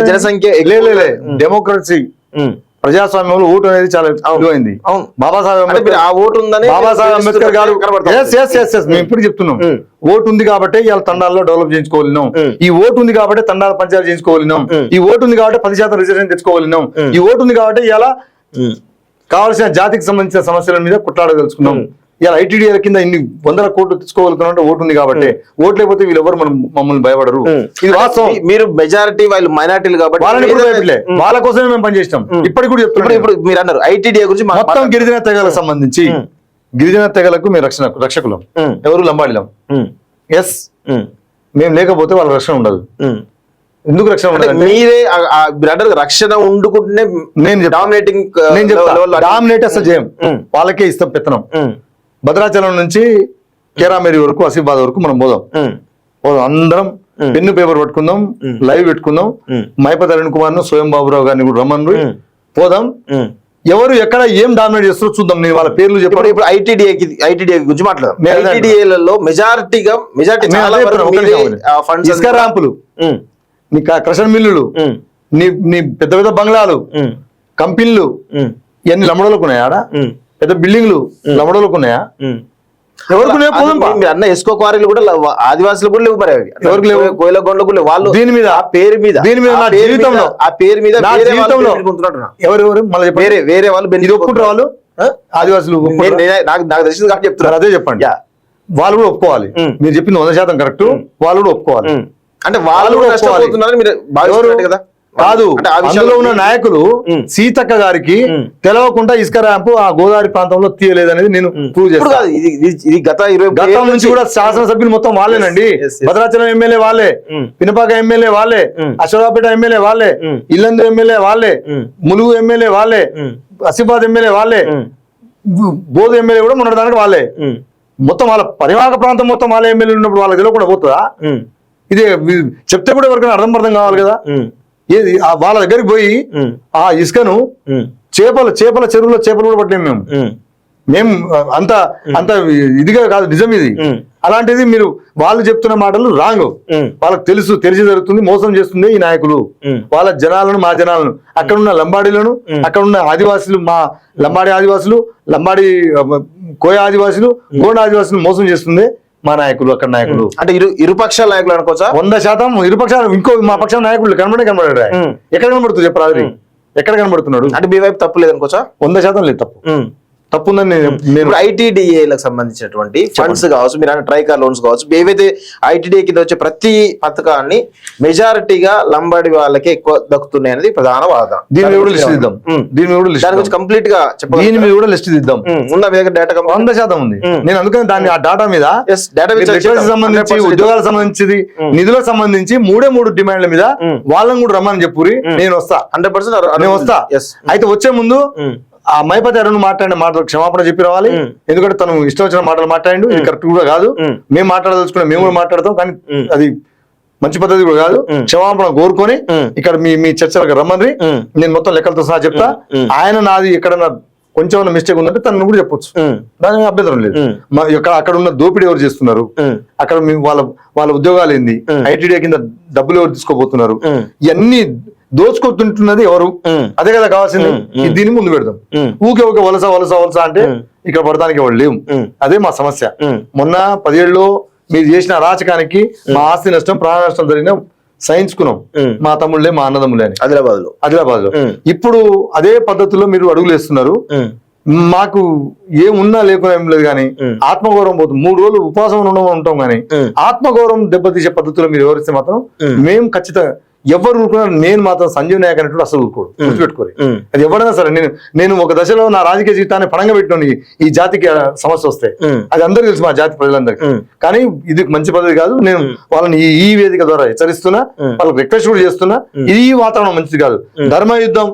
జనసంఖ్య జనసంఖ్య ప్రజాస్వామ్యంలో ఓటు అనేది చాలా విలువైంది. బాబాసాహెబ్ అంబేద్కర్ గారు మేము ఇప్పుడు చెప్తున్నాం, ఓటు ఉంది కాబట్టి ఇవాళ తండాల్లో డెవలప్ చేయించుకోగలిగినాం. ఈ ఓటు ఉంది కాబట్టి తండాల పంచాయతీ చేయించుకోగలిగినాం. ఈ ఓటు ఉంది కాబట్టి 10% రిజర్వేషన్ తెచ్చుకోగలిగినాం. ఈ ఓటు ఉంది కాబట్టి ఇవాళ కావాల్సిన జాతికి సంబంధించిన సమస్యల మీద కొట్లాడదలుచుకున్నాం. ఇలా ఐటీడీల కింద ఇన్ని 100 కోట్లు తెచ్చుకోగలుగుతున్నాం అంటే ఓటు ఉంది కాబట్టి. ఓటు లేకపోతే వీళ్ళెవరు మమ్మల్ని భయపడరు. ఇది వాస్తవం. మీరు మెజారిటీ, వాళ్ళు మైనార్టీలు కాబట్టి వాళ్ళ కోసమే మేము పనిచేస్తాం. ఇప్పటికి కూడా చెప్తున్నాం. ఇప్పుడు మీరు అన్నారు ఐటీడీఏ గురించి మొత్తం గిరిజన తెగలకు సంబంధించి, గిరిజన తెగలకు మేము రక్షకులం. ఎవరు? లంబాడిలం. ఎస్, మేము లేకపోతే వాళ్ళ రక్షణ ఉండదు. ఎందుకు రక్షణ ఉండదు? మీరే రక్షణ ఉండుకుంటేనే నేను డామినేట్ అసలు చేయం. వాళ్ళకే ఇస్తాం పెత్తనం. భద్రాచలం నుంచి కేరామేరి వరకు, ఆసిఫాబాద్ వరకు మనం పోదాం. అందరం పెన్ను పేపర్ పట్టుకుందాం, లైవ్ పెట్టుకుందాం. మైపతి అరుణ్ కుమార్ ను, స్వయం బాబురావు గారిని కూడా రమ్మను, పోదాం. ఎవరు ఎక్కడ ఏం డామినేట్ చేస్తారో చూద్దాం. నేను వాళ్ళ పేర్లు చెప్పాను. ఇప్పుడు ఐటీడీఏ గురించి మాట్లాడదాం. ఐటీడీఏలలో మెజారిటీ ఇసుక ర్యాంపులు, నీ క్రషర్ మిల్లులు, నీ పెద్ద పెద్ద బంగ్లాలు, కంపెనీలు ఇవన్నీ లంబడోలకు ఉన్నాయా? ఆడ పెద్ద బిల్డింగ్లు లంబడోలకు ఉన్నాయా? ఎవరికి లేవు పోదాం పా. మీరు అన్న ఎస్కో క్వారీలు కూడా ఆదివాసులు కూడా లేవు మరి అవి. ఎవరికి లేవు? కోయిలగొండ కూడా లేవు. వాళ్ళు దీని మీద ఆ పేరు మీద నా జీవితంలో ఆ పేరు మీద నా వేరే వాళ్ళు జీవితంలో పెట్టుకుంటున్నారు నా. ఎవరెవరు మళ్ళీ చెప్పండి. వేరే వాళ్ళు ఇది ఒప్పుకుంటారు వాళ్ళు ఆదివాసులు ఒప్పుకుంటారా? నాకు తెలిసింది కాబట్టి చెప్తున్నారు. అదే చెప్పండి. యా. వాళ్ళు కూడా ఒప్పుకోవాలి. మీరు చెప్పింది 100% కరెక్ట్. వాళ్ళు కూడా ఒప్పుకోవాలి. అంటే వాళ్ళు కూడా నష్టపోతున్నారని మీరు భావిస్తున్నారు కదా. కాదు, అంటే ఆ విషయాలు అందులో ఉన్న నాయకులు సీతక్క గారికి తెలవకుండా ఇసుక ర్యాంపు ఆ గోదావరి ప్రాంతంలో తీయలేదనేది నేను ప్రూవ్ ఇప్పుడు చేస్తాను. కాదు, ఇది గత 20 గతం నుంచి కూడా శాసనసభ్యులు మొత్తం వాళ్ళేనండి. Yes, yes. భద్రాచలం ఎమ్మెల్యే వాళ్ళే, పినపాక ఎమ్మెల్యే వాళ్ళే, అశ్వరాపేట ఎమ్మెల్యే వాళ్ళే, ఇల్లందు ఎమ్మెల్యే వాళ్ళే, ములుగు ఎమ్మెల్యే వాళ్ళే, ఆసిఫాబాద్ ఎమ్మెల్యే వాళ్ళే, బోధ ఎమ్మెల్యే కూడా మొన్నటి వాళ్ళే. మొత్తం వాళ్ళ పరివాహక ప్రాంతం మొత్తం వాళ్ళ ఎమ్మెల్యే ఉన్నప్పుడు వాళ్ళకి తెలియకుండా పోతుందా? ఇది చెప్తే కూడా ఎవరికైనా అర్థం కావాలి కదా. ఏది వాళ్ళ దగ్గరికి పోయి ఆ ఇసుకను చేపల చెరువులో చేపలు కూడా పట్టినాం మేము అంత ఇదిగా కాదు, నిజం ఇది. అలాంటిది మీరు వాళ్ళు చెప్తున్న మాటలు రాంగ్. వాళ్ళకి తెలిసి జరుగుతుంది, మోసం చేస్తుంది ఈ నాయకులు. వాళ్ళ జనాలను, మా జనాలను, అక్కడున్న లంబాడీలను, అక్కడున్న ఆదివాసులు, మా లంబాడీ ఆదివాసులు, లంబాడీ కోయ ఆదివాసులు, గోండ ఆదివాసులు మోసం చేస్తుంది మా నాయకులు. అక్కడ నాయకులు అంటే ఇరుపక్షాల నాయకులు అనుకోవచ్చా? 100% ఇరుపక్షాలు. ఇంకో మా పక్షం నాయకులు కనబడాడు. ఎక్కడ కనబడుతుంది చెప్పరాదు? ఎక్కడ కనబడుతున్నాడు? అంటే మీ వైపు తప్పు లేదు అనుకోవచ్చా? 100% లేదు. తప్పు ఉందని నేను ఐటీడీఏలకు సంబంధించినటువంటి ఫండ్స్ కావచ్చు, మీరు ట్రైకార్ లోన్స్ కావచ్చు, ఏవైతే ఐటీడీఏ కింద వచ్చే ప్రతి పథకాన్ని మెజారిటీగా లంబాడి వాళ్ళకి ఎక్కువ దక్కుతున్నాయి అనేది ప్రధాన వాదన. దీని మీద కూడా లిస్ట్ ఇద్దాం. దాని గురించి కంప్లీట్ గా చెప్పండి. దీని మీద కూడా లిస్ట్ ఇద్దాం. ఉందా మీ దగ్గర డేటా? 100% ఉంది. నేను అందుకని దాన్ని ఆ డేటా మీద సంబంధించి, ఉద్యోగాలకు సంబంధించి, నిధులకు సంబంధించి 3 డిమాండ్ల మీద వాళ్ళని కూడా రమ్మని చెప్పురి. నేను వస్తా, 100% నేను వస్తా. అయితే వచ్చే ముందు ఆ మైపతి అరుణ్ మాట్లాడిన మాటలు క్షమాపణ చెప్పి రావాలి. ఎందుకంటే తను ఇష్టం వచ్చిన మాటలు మాట్లాడిండు. ఇది కరెక్ట్ కూడా కాదు. మేము మాట్లాడదలుచుకున్నా, మేము కూడా మాట్లాడతాం, కానీ అది మంచి పద్ధతి కూడా కాదు. క్షమాపణ కోరుకొని ఇక్కడ మీ చర్చలకు రమ్మని నేను మొత్తం లెక్కలతో సహా చెప్తా. ఆయన నాది ఎక్కడన్నా కొంచెం మిస్టేక్ ఉందంటే తనను కూడా చెప్పొచ్చు, దానికి అభ్యంతరం లేదు. అక్కడ ఉన్న దోపిడీ ఎవరు చేస్తున్నారు, అక్కడ వాళ్ళ ఉద్యోగాలు ఏంది, ఐటీడీ కింద డబ్బులు ఎవరు తీసుకోబోతున్నారు, ఇవన్నీ దోచుకుంటున్నది ఎవరు, అదే కదా కావాల్సింది. దీన్ని ముందు పెడదాం. ఊకే వలస అంటే ఇక్కడ పడడానికి ఎవరు లేవు. అదే మా సమస్య. మొన్న 10 ఏళ్ళలో మీరు చేసిన అరాచకానికి మా ఆస్తి నష్టం, ప్రాణ నష్టం జరిగిన సహించుకున్నాం. మా తమ్ముళ్ళే, మా అన్నదమ్ములే అని ఆదిలాబాద్ లో. ఇప్పుడు అదే పద్ధతిలో మీరు అడుగులు వేస్తున్నారు. మాకు ఏమున్నా లేకున్నా ఏం లేదు, కానీ ఆత్మగౌరవం పోతుంది. 3 రోజులు ఉపవాసం ఉంటాం, కానీ ఆత్మగౌరవం దెబ్బతీసే పద్ధతిలో మీరు వివరిస్తే మాత్రం మేము ఖచ్చితంగా ఎవరు ఊరుకున్నారు. నేను మాత్రం సంజీవ్ నాయక్ అనేటువంటి అసలు ఊరుకోడు, గుర్తుపెట్టుకోరు. అది ఎవరైనా సరే. నేను ఒక దశలో నా రాజకీయ జీవితాన్ని పణంగా పెట్టిన ఈ జాతికి సమస్య వస్తే అది అందరికీ తెలుసు, మా జాతి ప్రజలందరికీ. కానీ ఇది మంచి పద్ధతి కాదు. నేను వాళ్ళని ఈ వేదిక ద్వారా హెచ్చరిస్తున్నా, వాళ్ళకి రిక్వెస్ట్ కూడా చేస్తున్నా. ఇది వాతావరణం మంచిది కాదు. ధర్మ యుద్ధం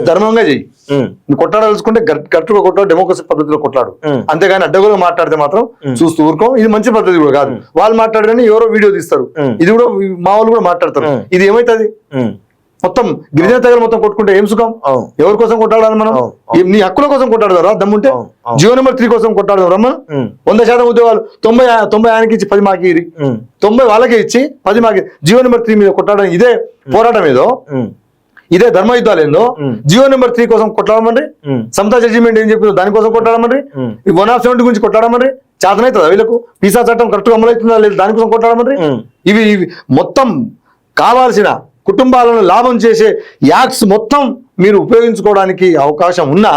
ధర్మంగా చెయ్యి. నువ్వు కొట్టాడాల్సుకుంటే కరెక్ట్గా కొట్టాడు, డెమోక్రసీ పద్ధతిలో కొట్లాడు. అంతేగాని అడ్డగోలుగా మాట్లాడితే మాత్రం చూస్తూ ఊరుకోం. ఇది మంచి పద్ధతి కూడా కాదు. వాళ్ళు మాట్లాడని ఎవరో వీడియో తీస్తారు, ఇది కూడా మా వాళ్ళు కూడా మాట్లాడతారు. ఇది ఏమైతుంది? మొత్తం గిరిజన తెగలు మొత్తం కొట్టుకుంటే ఏం సుఖం? ఎవరి కోసం కొట్టాడాలి మనం? నీ హక్కుల కోసం కొట్టాడదారా దమ్ముంటే? జియో నెంబర్ 3 కోసం కొట్టాడదాం రమ్మా. 100% ఉద్యోగాలు 90 ఆయనకి ఇచ్చి 10 మాకి 90 వాళ్ళకే ఇచ్చి 10 మాకి జియో నెంబర్ 3 మీద కొట్టాడని ఇదే పోరాటం ఏదో, ఇదే ధర్మ యుద్ధాలు ఏందో. జియో నెంబర్ 3 కోసం కొట్లాడమండ్రి. సమతా జడ్జిమెంట్ ఏం చెప్పిందో దానికోసం కొట్లాడమండ్రి. 170 గురించి కొట్లాడమండ్రి. చేతనవుతుందా వీళ్ళకు? పీసా చట్టం కరెక్ట్ గా అమలవుతుందా లేదు దానికోసం కొట్లాడమండ్రి. ఇవి మొత్తం కావాల్సిన కుటుంబాలను లాభం చేసే యాక్ట్స్ మొత్తం మీరు ఉపయోగించుకోవడానికి అవకాశం ఉన్నా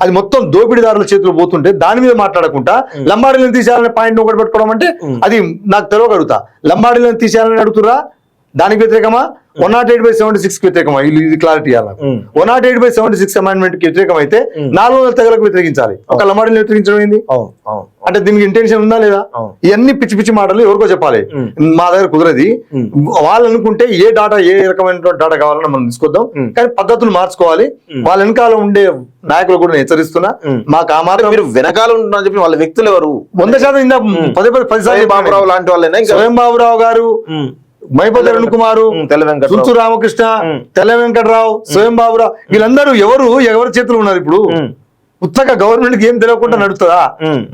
అది మొత్తం దోపిడీదారుల చేతులు పోతుంటే దాని మీద మాట్లాడకుండా లంబాడీలను తీసేయాలనే పాయింట్ ఒకటి పెట్టుకోవడం అంటే అది నాకు తెలియగలుగుతా. లంబాడీలను తీసేయాలని అడుగుతురా, దానికి వ్యతిరేకమా? 108/76 కి వ్యతిరేకమా? ఇది క్లారిటీ ఇవ్వాలి. 108/76 అమెండ్మెంట్ కి వ్యతిరేకం అయితే 400 తెగలకు వ్యతిరేకించాలి. ఒక లంబాడీని వ్యతిరేకించడం ఏంది? అంటే దీనికి ఇంటెన్షన్ ఉందా లేదా? ఇవన్నీ పిచ్చి పిచ్చి మాటలు ఎవరికో చెప్పాలి. మా దగ్గర కుదరది. వాళ్ళు అనుకుంటే ఏ రకమైన డాటా కావాలన్నా మనం తీసుకొద్దాం, కానీ పద్ధతులు మార్చుకోవాలి. వాళ్ళ వెనకాల ఉండే నాయకులు కూడా నేను హెచ్చరిస్తున్నా. మాకు ఆ మాత్రం మీరు వెనకాల ఉంటున్నా చెప్పి వాళ్ళ వ్యక్తులు ఎవరు? 100% ఇందా 10 సార్లు బాబురావు లాంటి వాళ్ళైనా, స్వయం బాబురావు గారు, మైపతి అరుణ్ కుమారు, సుంచు రామకృష్ణ, తెల్ల వెంకటరావు, స్వయం బాబురావు, వీళ్ళందరూ ఎవరి చేతులు ఉన్నారు ఇప్పుడు? ఉత్తగా గవర్నమెంట్ కి ఏం తెలియకుండా నడుస్తుందా?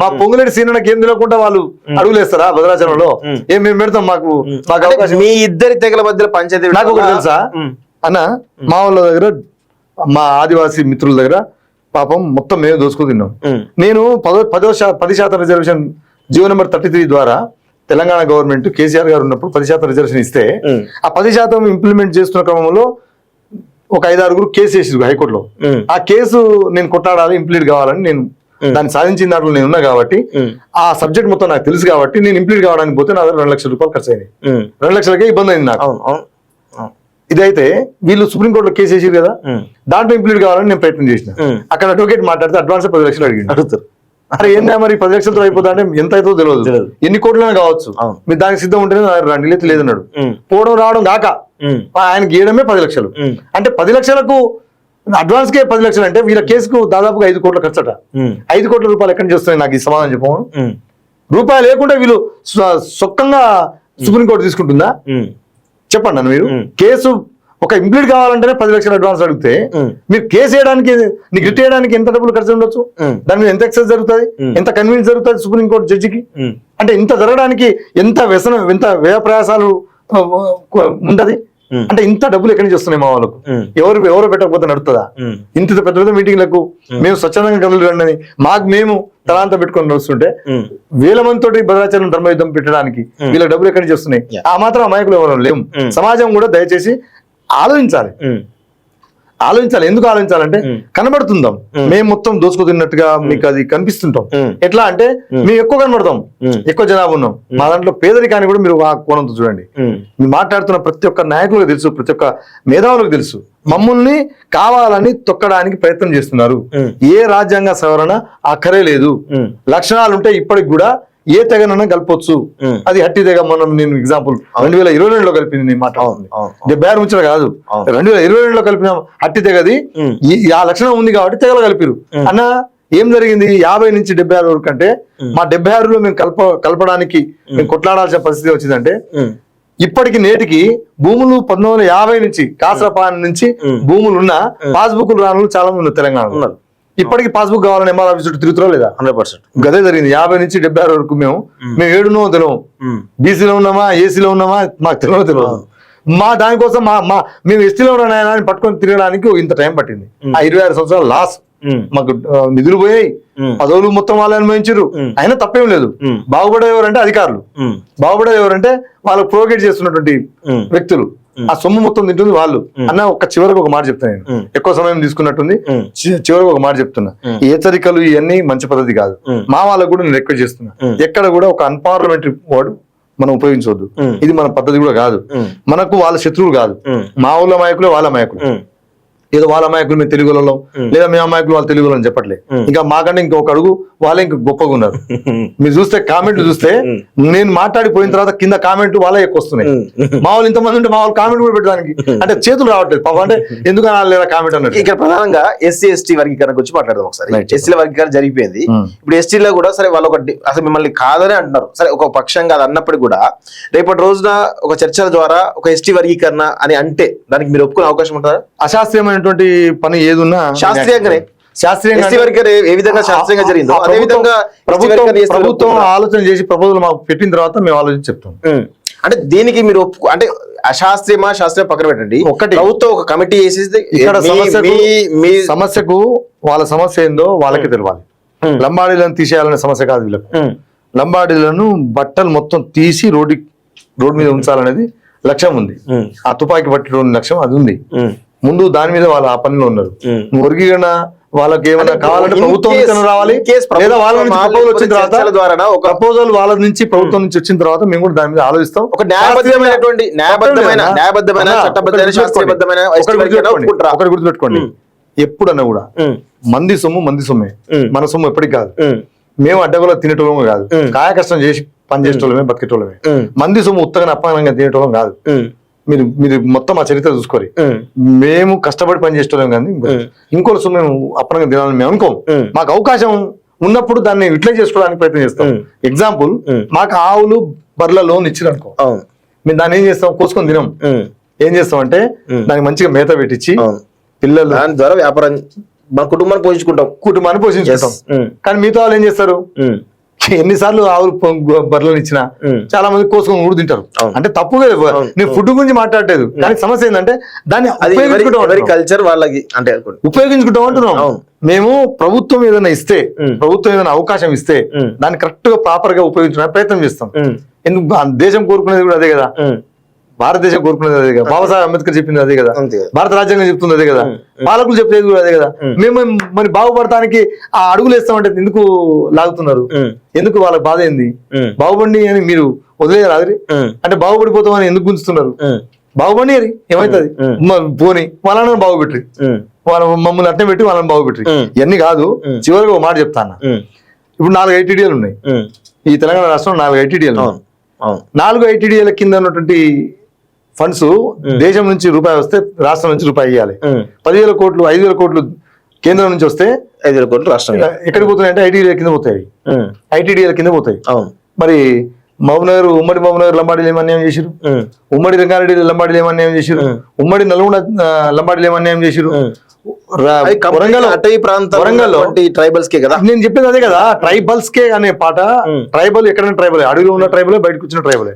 మా పొంగులేటి సీనకి ఏం తెలియకుండా వాళ్ళు అడుగులేస్తారా భద్రాచలంలో? ఏం మేము పెడతాం? మాకు అవకాశం. మీ ఇద్దరి తెగల మధ్యలో పంచాయతీ నాకు ఒకటి తెలుసా అన్న, మా వాళ్ళ దగ్గర, మా ఆదివాసీ మిత్రుల దగ్గర పాపం మొత్తం మేము దోసుకు తిన్నాం. నేను 10% రిజర్వేషన్ జీవో నెంబర్ 33 ద్వారా తెలంగాణ గవర్నమెంట్ కేసీఆర్ గారు ఉన్నప్పుడు 10% రిజర్వేషన్ ఇస్తే ఆ 10% ఇంప్లిమెంట్ చేస్తున్న క్రమంలో ఒక 5-6 కేసు వేసారు హైకోర్టులో. ఆ కేసు నేను కొట్లాడాలి, ఇంప్లీట్ కావాలని నేను దాన్ని సాధించిన దాంట్లో నేను ఉన్నా కాబట్టి ఆ సబ్జెక్ట్ మొత్తం నాకు తెలుసు కాబట్టి నేను ఇంప్లీట్ కావడానికి పోతే నా దగ్గర 2 లక్షల రూపాయలు ఖర్చు అయినాయి. 2 లక్షలకే ఇబ్బంది అయింది నాకు. ఇదైతే వీళ్ళు సుప్రీంకోర్టులో కేసు వేసారు కదా, దాంట్లో ఇంప్లీట్ కావాలని నేను ప్రయత్నం చేసిన. అక్కడ అడ్వకేట్ మాట్లాడితే అడ్వాన్స్ 10 లక్షలు అడుగుతారు. అరే ఏంటా మరి 10 లక్షలతో అయిపోతా అంటే ఎంత అవుతుందో తెలియదు, ఎన్ని కోట్లైనా కావచ్చు, మీరు దానికి సిద్ధం ఉంటేనే రండి, లేదు లేదన్నాడు. పోవడం రావడం కాక ఆయనకి గీయడమే 10 లక్షలు. అంటే 10 లక్షలకు అడ్వాన్స్ కే 10 లక్షలు అంటే వీళ్ళ కేసుకు దాదాపుగా 5 కోట్ల ఖర్చట. 5 కోట్ల రూపాయలు ఎక్కడి నుంచి వస్తున్నాయి నాకు ఈ సమాధానం చెప్పము. రూపాయలు లేకుండా వీళ్ళు సొక్కంగా సుప్రీంకోర్టు తీసుకుంటుందా చెప్పండి అన్న. మీరు కేసు ఒక ఇంప్లీట్ కావాలంటేనే 10 లక్షలు అడ్వాన్స్ అడిగితే మీరు కేసు వేయడానికి నీకు రిట్ చేయడానికి ఎంత డబ్బులు ఖర్చు ఉండొచ్చు, దాని మీద ఎంత ఎక్సెస్ జరుగుతుంది, ఎంత కన్వీన్స్ జరుగుతుంది సుప్రీంకోర్టు జడ్జికి. అంటే ఇంత జరగడానికి ఎంత వ్యసనం, ఎంత వ్యయ ప్రయాసాలు ఉంటది. అంటే ఇంత డబ్బులు ఎక్కడి నుంచి వస్తున్నాయి మా వాళ్ళకు, ఎవరు పెట్టకపోతే నడుతుందా? ఇంత పెద్ద పెద్ద మీటింగ్లకు మేము స్వచ్ఛందంగా కదలు రండి అని మాకు మేము తలాంత పెట్టుకొని నడుస్తుంటే వేల మందితోటి భద్రాచలం ధర్మయుద్ధం పెట్టడానికి వీళ్ళ డబ్బులు ఎక్కడి నుంచి వస్తున్నాయి? ఆ మాత్రం అమాయకులు ఎవరు లేము. సమాజం కూడా దయచేసి ఆలోచించాలి. ఎందుకు ఆలోచించాలంటే కనబడుతుందాం మేము మొత్తం దోచుకు తిన్నట్టుగా మీకు అది కనిపిస్తుంటాం. ఎట్లా అంటే మేము ఎక్కువ కనబడతాం, ఎక్కువ జనాభా ఉన్నాం. మా దాంట్లో పేదరికాన్ని కూడా మీరు ఆ కోణంతో చూడండి. మీరు మాట్లాడుతున్న ప్రతి ఒక్క నాయకులకు తెలుసు, ప్రతి ఒక్క మేధావులకు తెలుసు, మమ్మల్ని కావాలని తొక్కడానికి ప్రయత్నం చేస్తున్నారు. ఏ రాజ్యాంగ సవరణ అక్కరే లేదు. లక్షణాలు ఉంటే ఇప్పటికి కూడా ఏ తెగనన్నా కలపొచ్చు. అది హట్టి తెగ మనం నేను ఎగ్జాంపుల్ 2022లో కలిపింది నేను మాట్లాడుతుంది. 76 ముచ్చట కాదు, 2022లో కలిపిన హట్టి తెగది ఆ లక్షణం ఉంది కాబట్టి తెగలు కలిపిరు అన్న. ఏం జరిగింది 50 నుంచి 76 వరకు అంటే మా 76లో మేము కలపడానికి మేము కొట్లాడాల్సిన పరిస్థితి వచ్చిందంటే ఇప్పటికి నేటికి భూములు 1950 నుంచి కాసరపాలెం నుంచి భూములు ఉన్న పాస్బుక్లు రాను చాలా మంది ఉన్నారు తెలంగాణలో ఉన్నారు. ఇప్పటికి పాస్బుక్ కావాలని ఎంఆర్ ఆఫీస్ చుట్టూ తిరుగుతున్నా లేదా? 100%. గదే జరిగింది. 50 నుంచి 76 వరకు మేము ఏడునో తెలియము, బీసీలో ఉన్నామా ఏసీలో ఉన్నామా మాకు తెలియదు. మా దానికోసం మేము ఎస్టీలో ఉన్నాయని అని పట్టుకొని తిరగడానికి ఇంత టైం పట్టింది. ఆ 26 సంవత్సరాలు లాస్. మాకు నిధులు పోయాయి, పదవులు మొత్తం వాళ్ళు అనుభవించారు. అయినా తప్పేం లేదు. బాగుపడేది ఎవరంటే అధికారులు, బాగుపడేది ఎవరంటే వాళ్ళు ప్రోగేట్ చేస్తున్నటువంటి వ్యక్తులు. ఆ సొమ్ము మొత్తం తింటుంది వాళ్ళు. అన్న చివరికి ఒక మాట చెప్తాను, నేను ఎక్కువ సమయం తీసుకున్నట్టుంది. చివరికి ఒక మాట చెప్తున్నా, హెచ్చరికలు ఇవన్నీ మంచి పద్ధతి కాదు. మా వాళ్ళకు కూడా నేను రిక్వెస్ట్ చేస్తున్నా, ఎక్కడ కూడా ఒక అన్పార్లమెంటరీ వర్డ్ మనం ఉపయోగించవద్దు. ఇది మన పద్ధతి కూడా కాదు. మనకు వాళ్ళ శత్రువులు కాదు, మా ఊళ్ళ నాయకులు వాళ్ళ నాయకులు. ఏదో వాళ్ళ అమాయకులు మేము తెలుగులలో లేదా మీ అమాయకులు వాళ్ళు తెలుగులో అని చెప్పట్లే. ఇంకా మాకంటే ఇంకొక అడుగు వాళ్ళే ఇంకా గొప్పగా ఉన్నారు. మీరు చూస్తే కామెంట్లు చూస్తే నేను మాట్లాడిపోయిన తర్వాత కింద కామెంట్లు వాళ్ళే ఎక్కువ వస్తున్నాయి. మా వాళ్ళు ఇంతమంది ఉంటే మా వాళ్ళు కామెంట్ కూడా పెట్టడానికి అంటే చేతులు రావట్లేదు పాపం. అంటే ఎందుకు లేదా కామెంట్ అన్నట్టు. ఇక్కడ ప్రధానంగా ఎస్సీ ఎస్టీ వర్గీకరణ గురించి మాట్లాడదాం ఒకసారి. ఎస్సీల వర్గీకరణ జరిగిపోయింది. ఇప్పుడు ఎస్టీలో కూడా సరే వాళ్ళు ఒకటి అసలు మిమ్మల్ని కాదని అంటున్నారు. సరే ఒక పక్షం కాదు అన్నప్పుడు కూడా రేపటి రోజున ఒక చర్చల ద్వారా ఒక ఎస్టీ వర్గీకరణ అని అంటే దానికి మీరు ఒప్పుకునే అవకాశం ఉంటుందా? అశాస్త్రీయమైనటువంటి పని ఏదున్నా శాస్త్రీయంగానే ఏ విధంగా శాస్త్రీయంగా జరిగిందో అదే విధంగా ప్రభుత్వం ఆలోచన చేసి ప్రపోజల్ మాకు పెట్టిన తర్వాత మేము ఆలోచించి చెప్తాం. అంటే దీనికి మీరు అంటే అశాస్త్రీయమా శాస్త్రీయ పక్కన పెట్టండి, ఒకటి ప్రభుత్వం ఒక కమిటీ వేసేసి ఇక్కడ మీ సమస్యకు వాళ్ళ సమస్య ఏందో వాళ్ళకి తెలవాలి. లంబాడీలను తీసేయాలనే సమస్య కాదు వీళ్ళకు. లంబాడీలను బట్టలు మొత్తం తీసి రోడ్డు మీద ఉంచాలనేది లక్ష్యం ఉంది. ఆ తుపాకీ పట్టిన లక్ష్యం అది ఉంది. ముందు దాని మీద వాళ్ళు ఆ పనిలో ఉన్నారు. వర్గీకరణ వాళ్ళకి ఏమైనా కావాలంటే ప్రభుత్వం రావాలి, లేదా వాళ్ళ నుంచి ప్రపోజల్ వచ్చిన తర్వాత ఒక ప్రపోజల్ వాళ్ళ నుంచి ప్రభుత్వం నుంచి వచ్చిన తర్వాత మేము కూడా దాని మీద ఆలోచిస్తాం. ఒక ఒకటి గుర్తుపెట్టుకోండి, ఎప్పుడన్నా కూడా మంది సొమ్మే, మన సొమ్ము ఎప్పటికి కాదు. మేము అడ్డగోలో తినేటోళ్ళమే కాదు, కాయ కష్టం చేసి పని చేసేటోళ్ళమే, బతికేటోళ్ళమే. మంది సొమ్ము ఉత్తగా అప్పనంగా తినేటోళ్ళం కాదు. మీరు మొత్తం ఆ చరిత్ర చూసుకోరు. మేము కష్టపడి పని చేసేటోళ్ళం కానీ ఇంకోటి సొమ్ము మేము అప్పనంగా తినాలని మేము అనుకోం. మాకు అవకాశం ఉన్నప్పుడు దాన్ని యూటిలైజ్ చేసుకోవడానికి ప్రయత్నం చేస్తాం. ఎగ్జాంపుల్, మాకు ఆవులు బర్రెల లోన్ ఇచ్చిన అనుకో, మేము దాన్ని ఏం చేస్తాం, కోసుకొని తినాం. ఏం చేస్తాం అంటే దానికి మంచిగా మేత పెట్టించి పిల్లలు దాని ద్వారా వ్యాపారం మన కుటుంబాన్ని పోషించుకుంటాం. కానీ మిగతా వాళ్ళు ఏం చేస్తారు, ఎన్నిసార్లు ఆవులు బర్రెలను ఇచ్చినా చాలా మంది కోసుకొని ఊడు తింటారు. అంటే తప్పుగా నేను ఫుడ్ గురించి మాట్లాడలేదు, కానీ సమస్య ఏంటంటే దాన్ని కల్చర్ వాళ్ళకి అంటే ఉపయోగించుకుంటాం అంటున్నాం. మేము ప్రభుత్వం ఏదైనా ఇస్తే, ప్రభుత్వం ఏదైనా అవకాశం ఇస్తే దాన్ని కరెక్ట్ గా ప్రాపర్ గా ఉపయోగించడానికి ప్రయత్నం చేస్తాం. ఎందుకు దేశం కోరుకునేది కూడా అదే కదా, భారతదేశం కోరుకునేది అదే కదా, బాబాసాహెబ్ అంబేద్కర్ చెప్పింది అదే కదా, భారత రాజ్యాంగం చెప్తుంది అదే కదా, పాలకులు చెప్పేది కూడా అదే కదా. మేము మరి బాగుపడటానికి ఆ అడుగులు వేస్తామంటే ఎందుకు లాగుతున్నారు? ఎందుకు వాళ్ళకి బాధ ఏంది? బాగుపడి అని మీరు వదిలేయాలి అంటే బాగుపడిపోతామని ఎందుకు గుంజుతున్నారు? బాగుపడి అని ఏమైతుంది పోని వాళ్ళని బాగుపెట్టి వాళ్ళ మమ్మల్ని అట్టే పెట్టి వాళ్ళని బాగుపెట్టి ఇవన్నీ కాదు. చివరిగా ఒక మాట చెప్తాను. ఇప్పుడు 4 ఐటీడీఏలు ఉన్నాయి ఈ తెలంగాణ రాష్ట్రంలో. 4 ఐటీడీఏలు, 4 ఐటీడీఏల కింద ఉన్నటువంటి ఫండ్స్ దేశం నుంచి రూపాయి వస్తే రాష్ట్రం నుంచి రూపాయి ఇవ్వాలి. 10,000 కోట్లు 5,000 కోట్లు కేంద్రం నుంచి వస్తే 5,000 కోట్లు రాష్ట్రం ఎక్కడికి పోతున్నాయి అంటే ఐటీడీఏల కింద పోతాయి. ఐటీడీఏల కింద పోతాయి. మరి మహబూబ్నగర్, ఉమ్మడి మహబూబ్నగర్ లంబాడీలు ఏమన్యాయం చేసిరు, ఉమ్మడి రంగారెడ్డి లంబాడీలు ఏమన్యాయం చేసిరు, ఉమ్మడి నల్గొండ లంబాడీలు ఏమన్యాయం చేసిరు, అటవీ ప్రాంతాల్లో ట్రైబల్స్ కే కదా నేను చెప్పేది అదే కదా. ట్రైబల్స్ కే అనే పాట. ట్రైబల్ ఎక్కడైనా ట్రైబలే, అడవిలో ఉన్న ట్రైబలే, బయటకు వచ్చిన ట్రైబలే,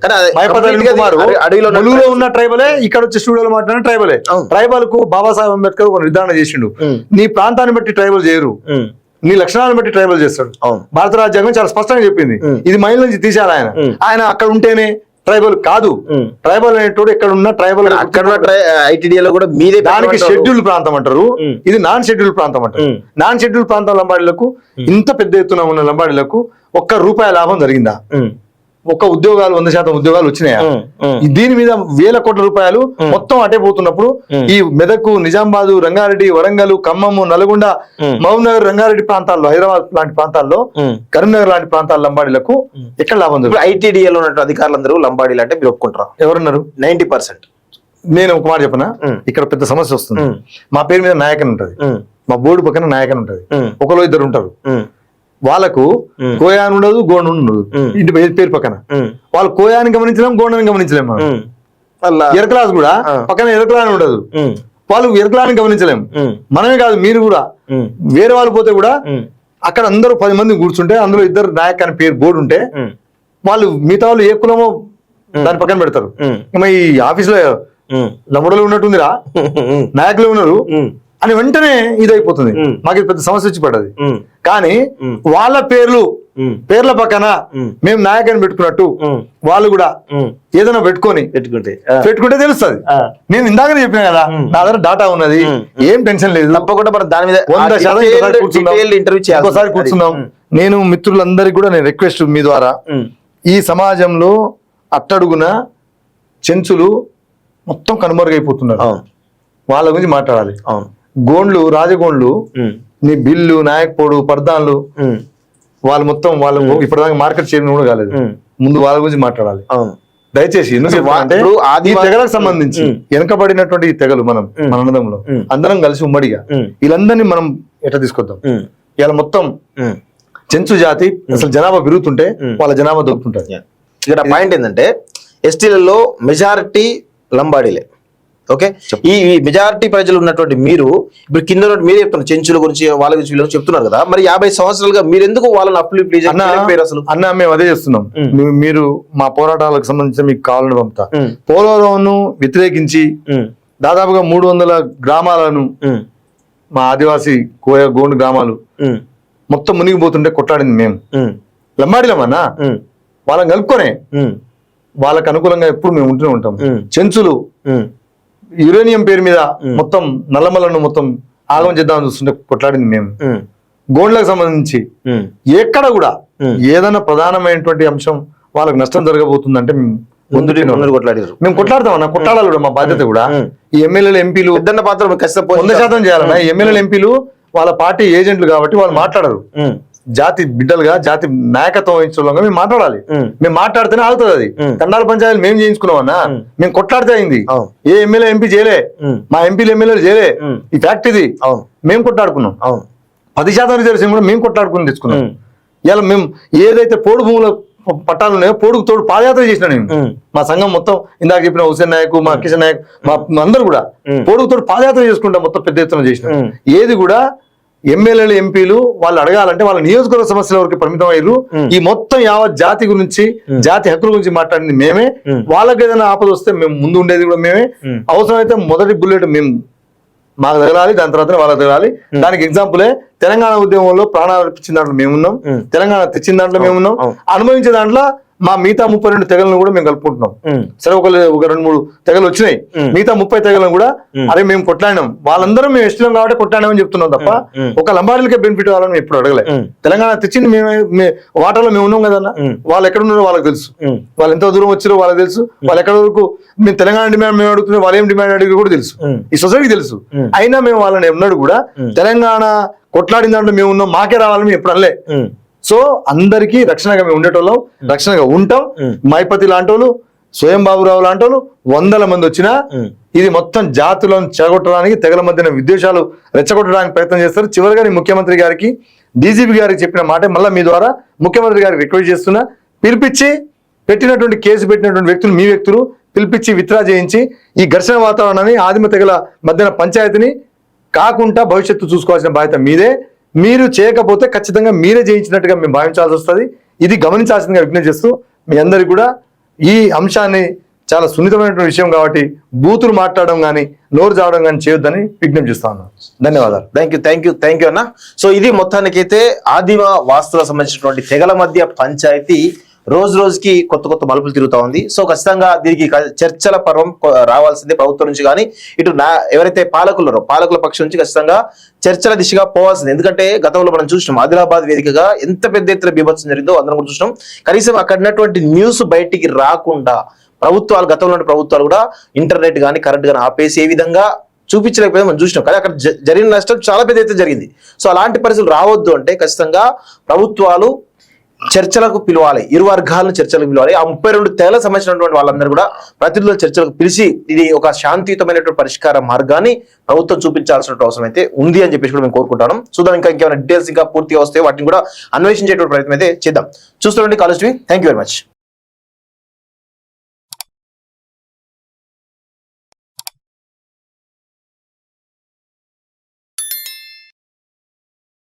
అడవిలో ఉన్న ట్రైబలే, ఇక్కడ వచ్చి స్టూడియోలో మాట్లాడిన ట్రైబలే. ట్రైబల్ కు బాబాసాహెబ్ అంబేద్కర్ ఒక నిర్ధారణ చేసిండు, నీ ప్రాంతాన్ని బట్టి ట్రైబల్ చేయరు, నీ లక్షణాలను బట్టి ట్రైబల్ చేస్తాడు. భారత రాజ్యాంగం చాలా స్పష్టంగా చెప్పింది. ఇది మైల్ నుంచి తీశారు ఆయన అక్కడ ఉంటేనే ట్రైబల్ కాదు. ట్రైబల్ అనేటోడు ఎక్కడ ఉన్న ట్రైబల్ ఐటీడీఏలో కూడా మీదే. దానికి షెడ్యూల్ ప్రాంతం అంటారు, ఇది నాన్ షెడ్యూల్ ప్రాంతం అంటారు. నాన్ షెడ్యూల్ ప్రాంతం లంబాడీలకు, ఇంత పెద్ద ఎత్తున ఉన్న లంబాడీలకు ₹1 లాభం జరిగిందా? ఒక్క ఉద్యోగాలు 100% ఉద్యోగాలు వచ్చినాయా? దీని మీద వేల కోట్ల రూపాయలు మొత్తం అటే పోతున్నప్పుడు ఈ మెదక్, నిజామాబాద్, రంగారెడ్డి, వరంగల్, ఖమ్మం, నల్గొండ, మహబూబ్నగర్, రంగారెడ్డి ప్రాంతాల్లో, హైదరాబాద్ లాంటి ప్రాంతాల్లో, కరీంనగర్ లాంటి ప్రాంతాల లంబాడీలకు ఎక్కడ లాభం జరుగుతుంది? ఐటీడీఏలో ఉన్న అధికారులందరూ లంబాడీలు అంటే మీరు ఒప్పుకుంటారా? ఎవరున్నారు? 90%. నేను ఒక మాట చెప్పనా, ఇక్కడ పెద్ద సమస్య వస్తుంది. మా పేరు మీద నాయకన్ ఉంటది, మా బోర్డు పక్కన నాయకన్ ఉంటది, ఒకరు 2 ఉంటారు. వాళ్ళకు కోయాన్ ఉండదు, గోండు ఉండదు, ఇంటి పేరు పక్కన. వాళ్ళు కోయాన్ని గమనించలేం, గోండని గమనించలేం. ఎరకలాస్ కూడా పక్కన ఎరకలాని ఉండదు, వాళ్ళు ఎరకలాని గమనించలేం. మనమే కాదు, మీరు కూడా వేరే వాళ్ళు పోతే కూడా అక్కడ అందరూ 10 మంది కూర్చుంటే అందులో 2 నాయక్ అని పేరు బోర్డు ఉంటే వాళ్ళు మిగతా వాళ్ళు ఏ కులమో దాని పక్కన పెడతారు. ఈ ఆఫీస్ లో లంబడలు ఉన్నట్టుందిరా, నాయకులు ఉన్నారు అని వెంటనే ఇదైపోతుంది. మాకు ఇది పెద్ద సమస్య వచ్చి పడ్డది. కానీ వాళ్ళ పేర్ల పక్కన మేము నాయకుని పెట్టుకున్నట్టు వాళ్ళు కూడా ఏదైనా పెట్టుకుంటే తెలుస్తుంది. నేను ఇందాకనే చెప్పినా కదా, నా దగ్గర డాటా ఉన్నది, ఏం టెన్షన్ లేదు. తప్పకుండా మనం దాని మీద 100% కూర్చుందాం. నేను మిత్రులందరికీ కూడా నేను రిక్వెస్ట్ మీ ద్వారా, ఈ సమాజంలో అట్టడుగున చెంచులు మొత్తం కనుమరుగైపోతున్నారు, వాళ్ళ గురించి మాట్లాడాలి. గోండ్లు, రాజగోండ్లు, నీ బిల్లు, నాయకపోడు, పర్దాన్లు, వాళ్ళు మొత్తం వాళ్ళు ఇప్పటిదాకా మార్కెట్ చైర్మన్ కూడా కాలేదు. ముందు వాళ్ళ గురించి మాట్లాడాలి దయచేసి. ఈ తెగలకు సంబంధించి వెనకబడినటువంటి ఈ తెగలు మనం మన అన్నదంలో అందరం కలిసి ఉమ్మడిగా వీళ్ళందరినీ మనం ఎట్లా తీసుకొద్దాం. ఇలా మొత్తం చెంచు జాతి అసలు జనాభా పెరుగుతుంటే వాళ్ళ జనాభా దొరుకుతుంటది. ఇక్కడ పాయింట్ ఏంటంటే ఎస్టీలలో మెజారిటీ లంబాడీలే. ఓకే, ఈ మెజారిటీ ప్రజలు ఉన్నటువంటి మీరు ఇప్పుడు కింద మీరే చెప్తున్నారు చెంచుల గురించి, వాళ్ళ గురించి, వీళ్ళ గురించి చెప్తున్నారు కదా. మరి 50 సంవత్సరాలుగా మీరు ఎందుకు వాళ్ళని అసలు? అన్న మేము అదే చేస్తున్నాం. మీరు మా పోరాటాలకు సంబంధించి మీకు కావాలని పంపుతా. పోలవరంను వ్యతిరేకించి దాదాపుగా 300 గ్రామాలను, మా ఆదివాసీ కోయ గోండు గ్రామాలు మొత్తం మునిగిపోతుంటే కొట్లాడింది మేము. లంబాడీలమన్నా వాళ్ళని కలుపుకొనే వాళ్ళకు అనుకూలంగా ఎప్పుడు మేము ఉంటూనే ఉంటాం. చెంచులు యురేనియం పేరు మీద మొత్తం నల్లమలను మొత్తం ఆగమం చేద్దామని చూస్తుంటే కొట్లాడింది మేము. గోండ్లకు సంబంధించి ఎక్కడ కూడా ఏదైనా ప్రధానమైనటువంటి అంశం వాళ్ళకి నష్టం జరగబోతుందంటే మేము కొట్లాడతామన్నా, కొట్లాడాలి కూడా, మా బాధ్యత కూడా. ఈ ఎమ్మెల్యేలు, ఎంపీలు పాత్ర 100% చేయాలన్నా. ఎమ్మెల్యేలు, ఎంపీలు వాళ్ళ పార్టీ ఏజెంట్లు కాబట్టి వాళ్ళు మాట్లాడరు. జాతి బిడ్డలుగా, జాతి నాయకత్వం వహించడంగా మేము మాట్లాడాలి. మేము మాట్లాడితేనే ఆగుతుంది అది. తండాల పంచాయతీలు మేము చేయించుకున్నామన్నా, మేము కొట్లాడితే అయింది. ఏ ఎమ్మెల్యే, ఎంపీ చేయలే, మా ఎంపీలు, ఎమ్మెల్యేలు చేయలే. ఈ ఫ్యాక్ట్ ఇది. మేము కొట్లాడుకున్నాం. 10% రిజర్వేషన్ కూడా మేము కొట్లాడుకుని తెచ్చుకున్నాం. ఇలా మేము ఏదైతే పోడు భూముల పట్టాలు ఉన్నాయో పోడుకు తోడు పాదయాత్ర చేసిన నేను, మా సంఘం మొత్తం, ఇందాక చెప్పిన హుసేన్ నాయక్, మా కిషన్ నాయక్, మా అందరూ కూడా పోడుకు తోడు పాదయాత్ర చేసుకుంటా మొత్తం పెద్ద ఎత్తున చేసిన. ఏది కూడా ఎమ్మెల్యేలు, ఎంపీలు వాళ్ళు అడగాలంటే వాళ్ళ నియోజకవర్గ సమస్యల వరకు పరిమితం అయ్యారు. ఈ మొత్తం యావత్ జాతి గురించి, జాతి హక్కుల గురించి మాట్లాడింది మేమే. వాళ్ళకి ఏదైనా ఆపద వస్తే మేము ముందు ఉండేది కూడా మేమే. అవసరమైతే మొదటి బుల్లెట్ మేము మాకు తగలాలి, దాని తర్వాత వాళ్ళకి తగలాలి. దానికి ఎగ్జాంపులే తెలంగాణ ఉద్యమంలో ప్రాణాలు అర్పించిన దాంట్లో మేమున్నాం, తెలంగాణ తెచ్చిన దాంట్లో మేమున్నాం, అనుభవించే దాంట్లో మా మిగతా 32 తెగలను కూడా మేము కలుపుకుంటున్నాం. సరే ఒక 2-3 తెగలు వచ్చినాయి, మిగతా 30 తెగలను కూడా అరే మేము కొట్లాడినాం, వాళ్ళందరం మేము ఇష్టం కాబట్టి కొట్లాడినామని చెప్తున్నాం తప్ప ఒక లంబాడీలకే బెనిఫిట్ కావాలని ఎప్పుడు అడగలే. తెలంగాణ తెచ్చింది మేము వాటాలో మేము ఉన్నాం కదన్నా, వాళ్ళు ఎక్కడ ఉన్నారో వాళ్ళకి తెలుసు, వాళ్ళు ఎంత దూరం వచ్చారో వాళ్ళకి తెలుసు, వాళ్ళు ఎక్కడ వరకు మేము తెలంగాణ డిమాండ్ మేము అడుగుతున్నాం, వాళ్ళు ఏం డిమాండ్ అడిగి కూడా తెలుసు, ఈ సొసైటీకి తెలుసు. అయినా మేము వాళ్ళని ఎన్నడూ కూడా తెలంగాణ కొట్లాడిన దాంట్లో మేము ఉన్నాం మాకే రావాలని మేము ఎప్పుడు అనలే. సో అందరికీ రక్షణగా మేము ఉండేటోళ్ళం, రక్షణగా ఉంటాం. మైపతి లాంటి వాళ్ళు, స్వయం బాబురావు లాంటి వాళ్ళు 100 మంది వచ్చినా ఇది మొత్తం జాతులను చెడగొట్టడానికి, తెగల మధ్యన విద్వేషాలు రెచ్చగొట్టడానికి ప్రయత్నం చేస్తారు. చివరిగా నేను ముఖ్యమంత్రి గారికి, డీజీపీ గారికి చెప్పిన మాట మళ్ళీ మీ ద్వారా ముఖ్యమంత్రి గారికి రిక్వెస్ట్ చేస్తున్నా, పిలిపించి పెట్టినటువంటి కేసు పెట్టినటువంటి వ్యక్తులు మీ వ్యక్తులు పిలిపించి విత్డ్రా చేయించి ఈ ఘర్షణ వాతావరణాన్ని, ఆదిమ తెగల మధ్యన పంచాయతీని కాకుండా భవిష్యత్తు చూసుకోవాల్సిన బాధ్యత మీదే. మీరు చేయకపోతే ఖచ్చితంగా మీరే జయించినట్టుగా మేము భావించాల్సి వస్తుంది. ఇది గమనించాల్సిందిగా విజ్ఞప్తి చేస్తూ మీ అందరికి కూడా ఈ అంశాన్ని చాలా సున్నితమైనటువంటి విషయం కాబట్టి బూతులు మాట్లాడడం కానీ నోరు జావడం కానీ చేయొద్దని విజ్ఞప్తి చేస్తా ఉన్నాను. ధన్యవాదాలు. థ్యాంక్ యూ అన్న. సో ఇది మొత్తానికైతే ఆదిమ వాస్తులకు సంబంధించినటువంటి తెగల మధ్య పంచాయతీ రోజు రోజుకి కొత్త మలుపులు తిరుగుతా ఉంది. సో ఖచ్చితంగా దీనికి చర్చల పర్వం రావాల్సిందే ప్రభుత్వం నుంచి, కానీ ఇటు ఎవరైతే పాలకుల పక్షం నుంచి ఖచ్చితంగా చర్చల దిశగా పోవాల్సింది. ఎందుకంటే గతంలో మనం చూసినాం ఆదిలాబాద్ వేదికగా ఎంత పెద్ద ఎత్తున బీభత్సం జరిగిందో అందరం కూడా చూసినాం. కనీసం అక్కడ ఉన్నటువంటి న్యూస్ బయటికి రాకుండా గతంలో ప్రభుత్వాలు కూడా ఇంటర్నెట్ కానీ కరెంట్ కానీ ఆపేసి ఏ విధంగా చూపించలేకపోతే మనం చూసినాం. కానీ అక్కడ జరిగిన నష్టం చాలా పెద్ద ఎత్తున జరిగింది. సో అలాంటి పరిస్థితులు రావద్దు అంటే ఖచ్చితంగా ప్రభుత్వాలు చర్చలకు పిలవాలి, ఇరు వర్గాలను చర్చలకు పిలవాలి. ఆ 32 తెగలకు సంబంధించినటువంటి వాళ్ళందరూ కూడా ప్రతినిధుల చర్చలకు పిలిచి ఇది ఒక శాంతియుతమైనటువంటి పరిష్కార మార్గాన్ని ప్రభుత్వం చూపించాల్సిన అవసరం అయితే ఉంది అని చెప్పేసి కూడా మేము కోరుకుంటాం. చూద్దాం ఇంకేమైనా డీటెయిల్స్ ఇంకా పూర్తిగా వస్తే వాటిని కూడా అన్వేషించేటువంటి ప్రయత్నం అయితే చేద్దాం. చూస్తుండండి college TV. Thank you very much.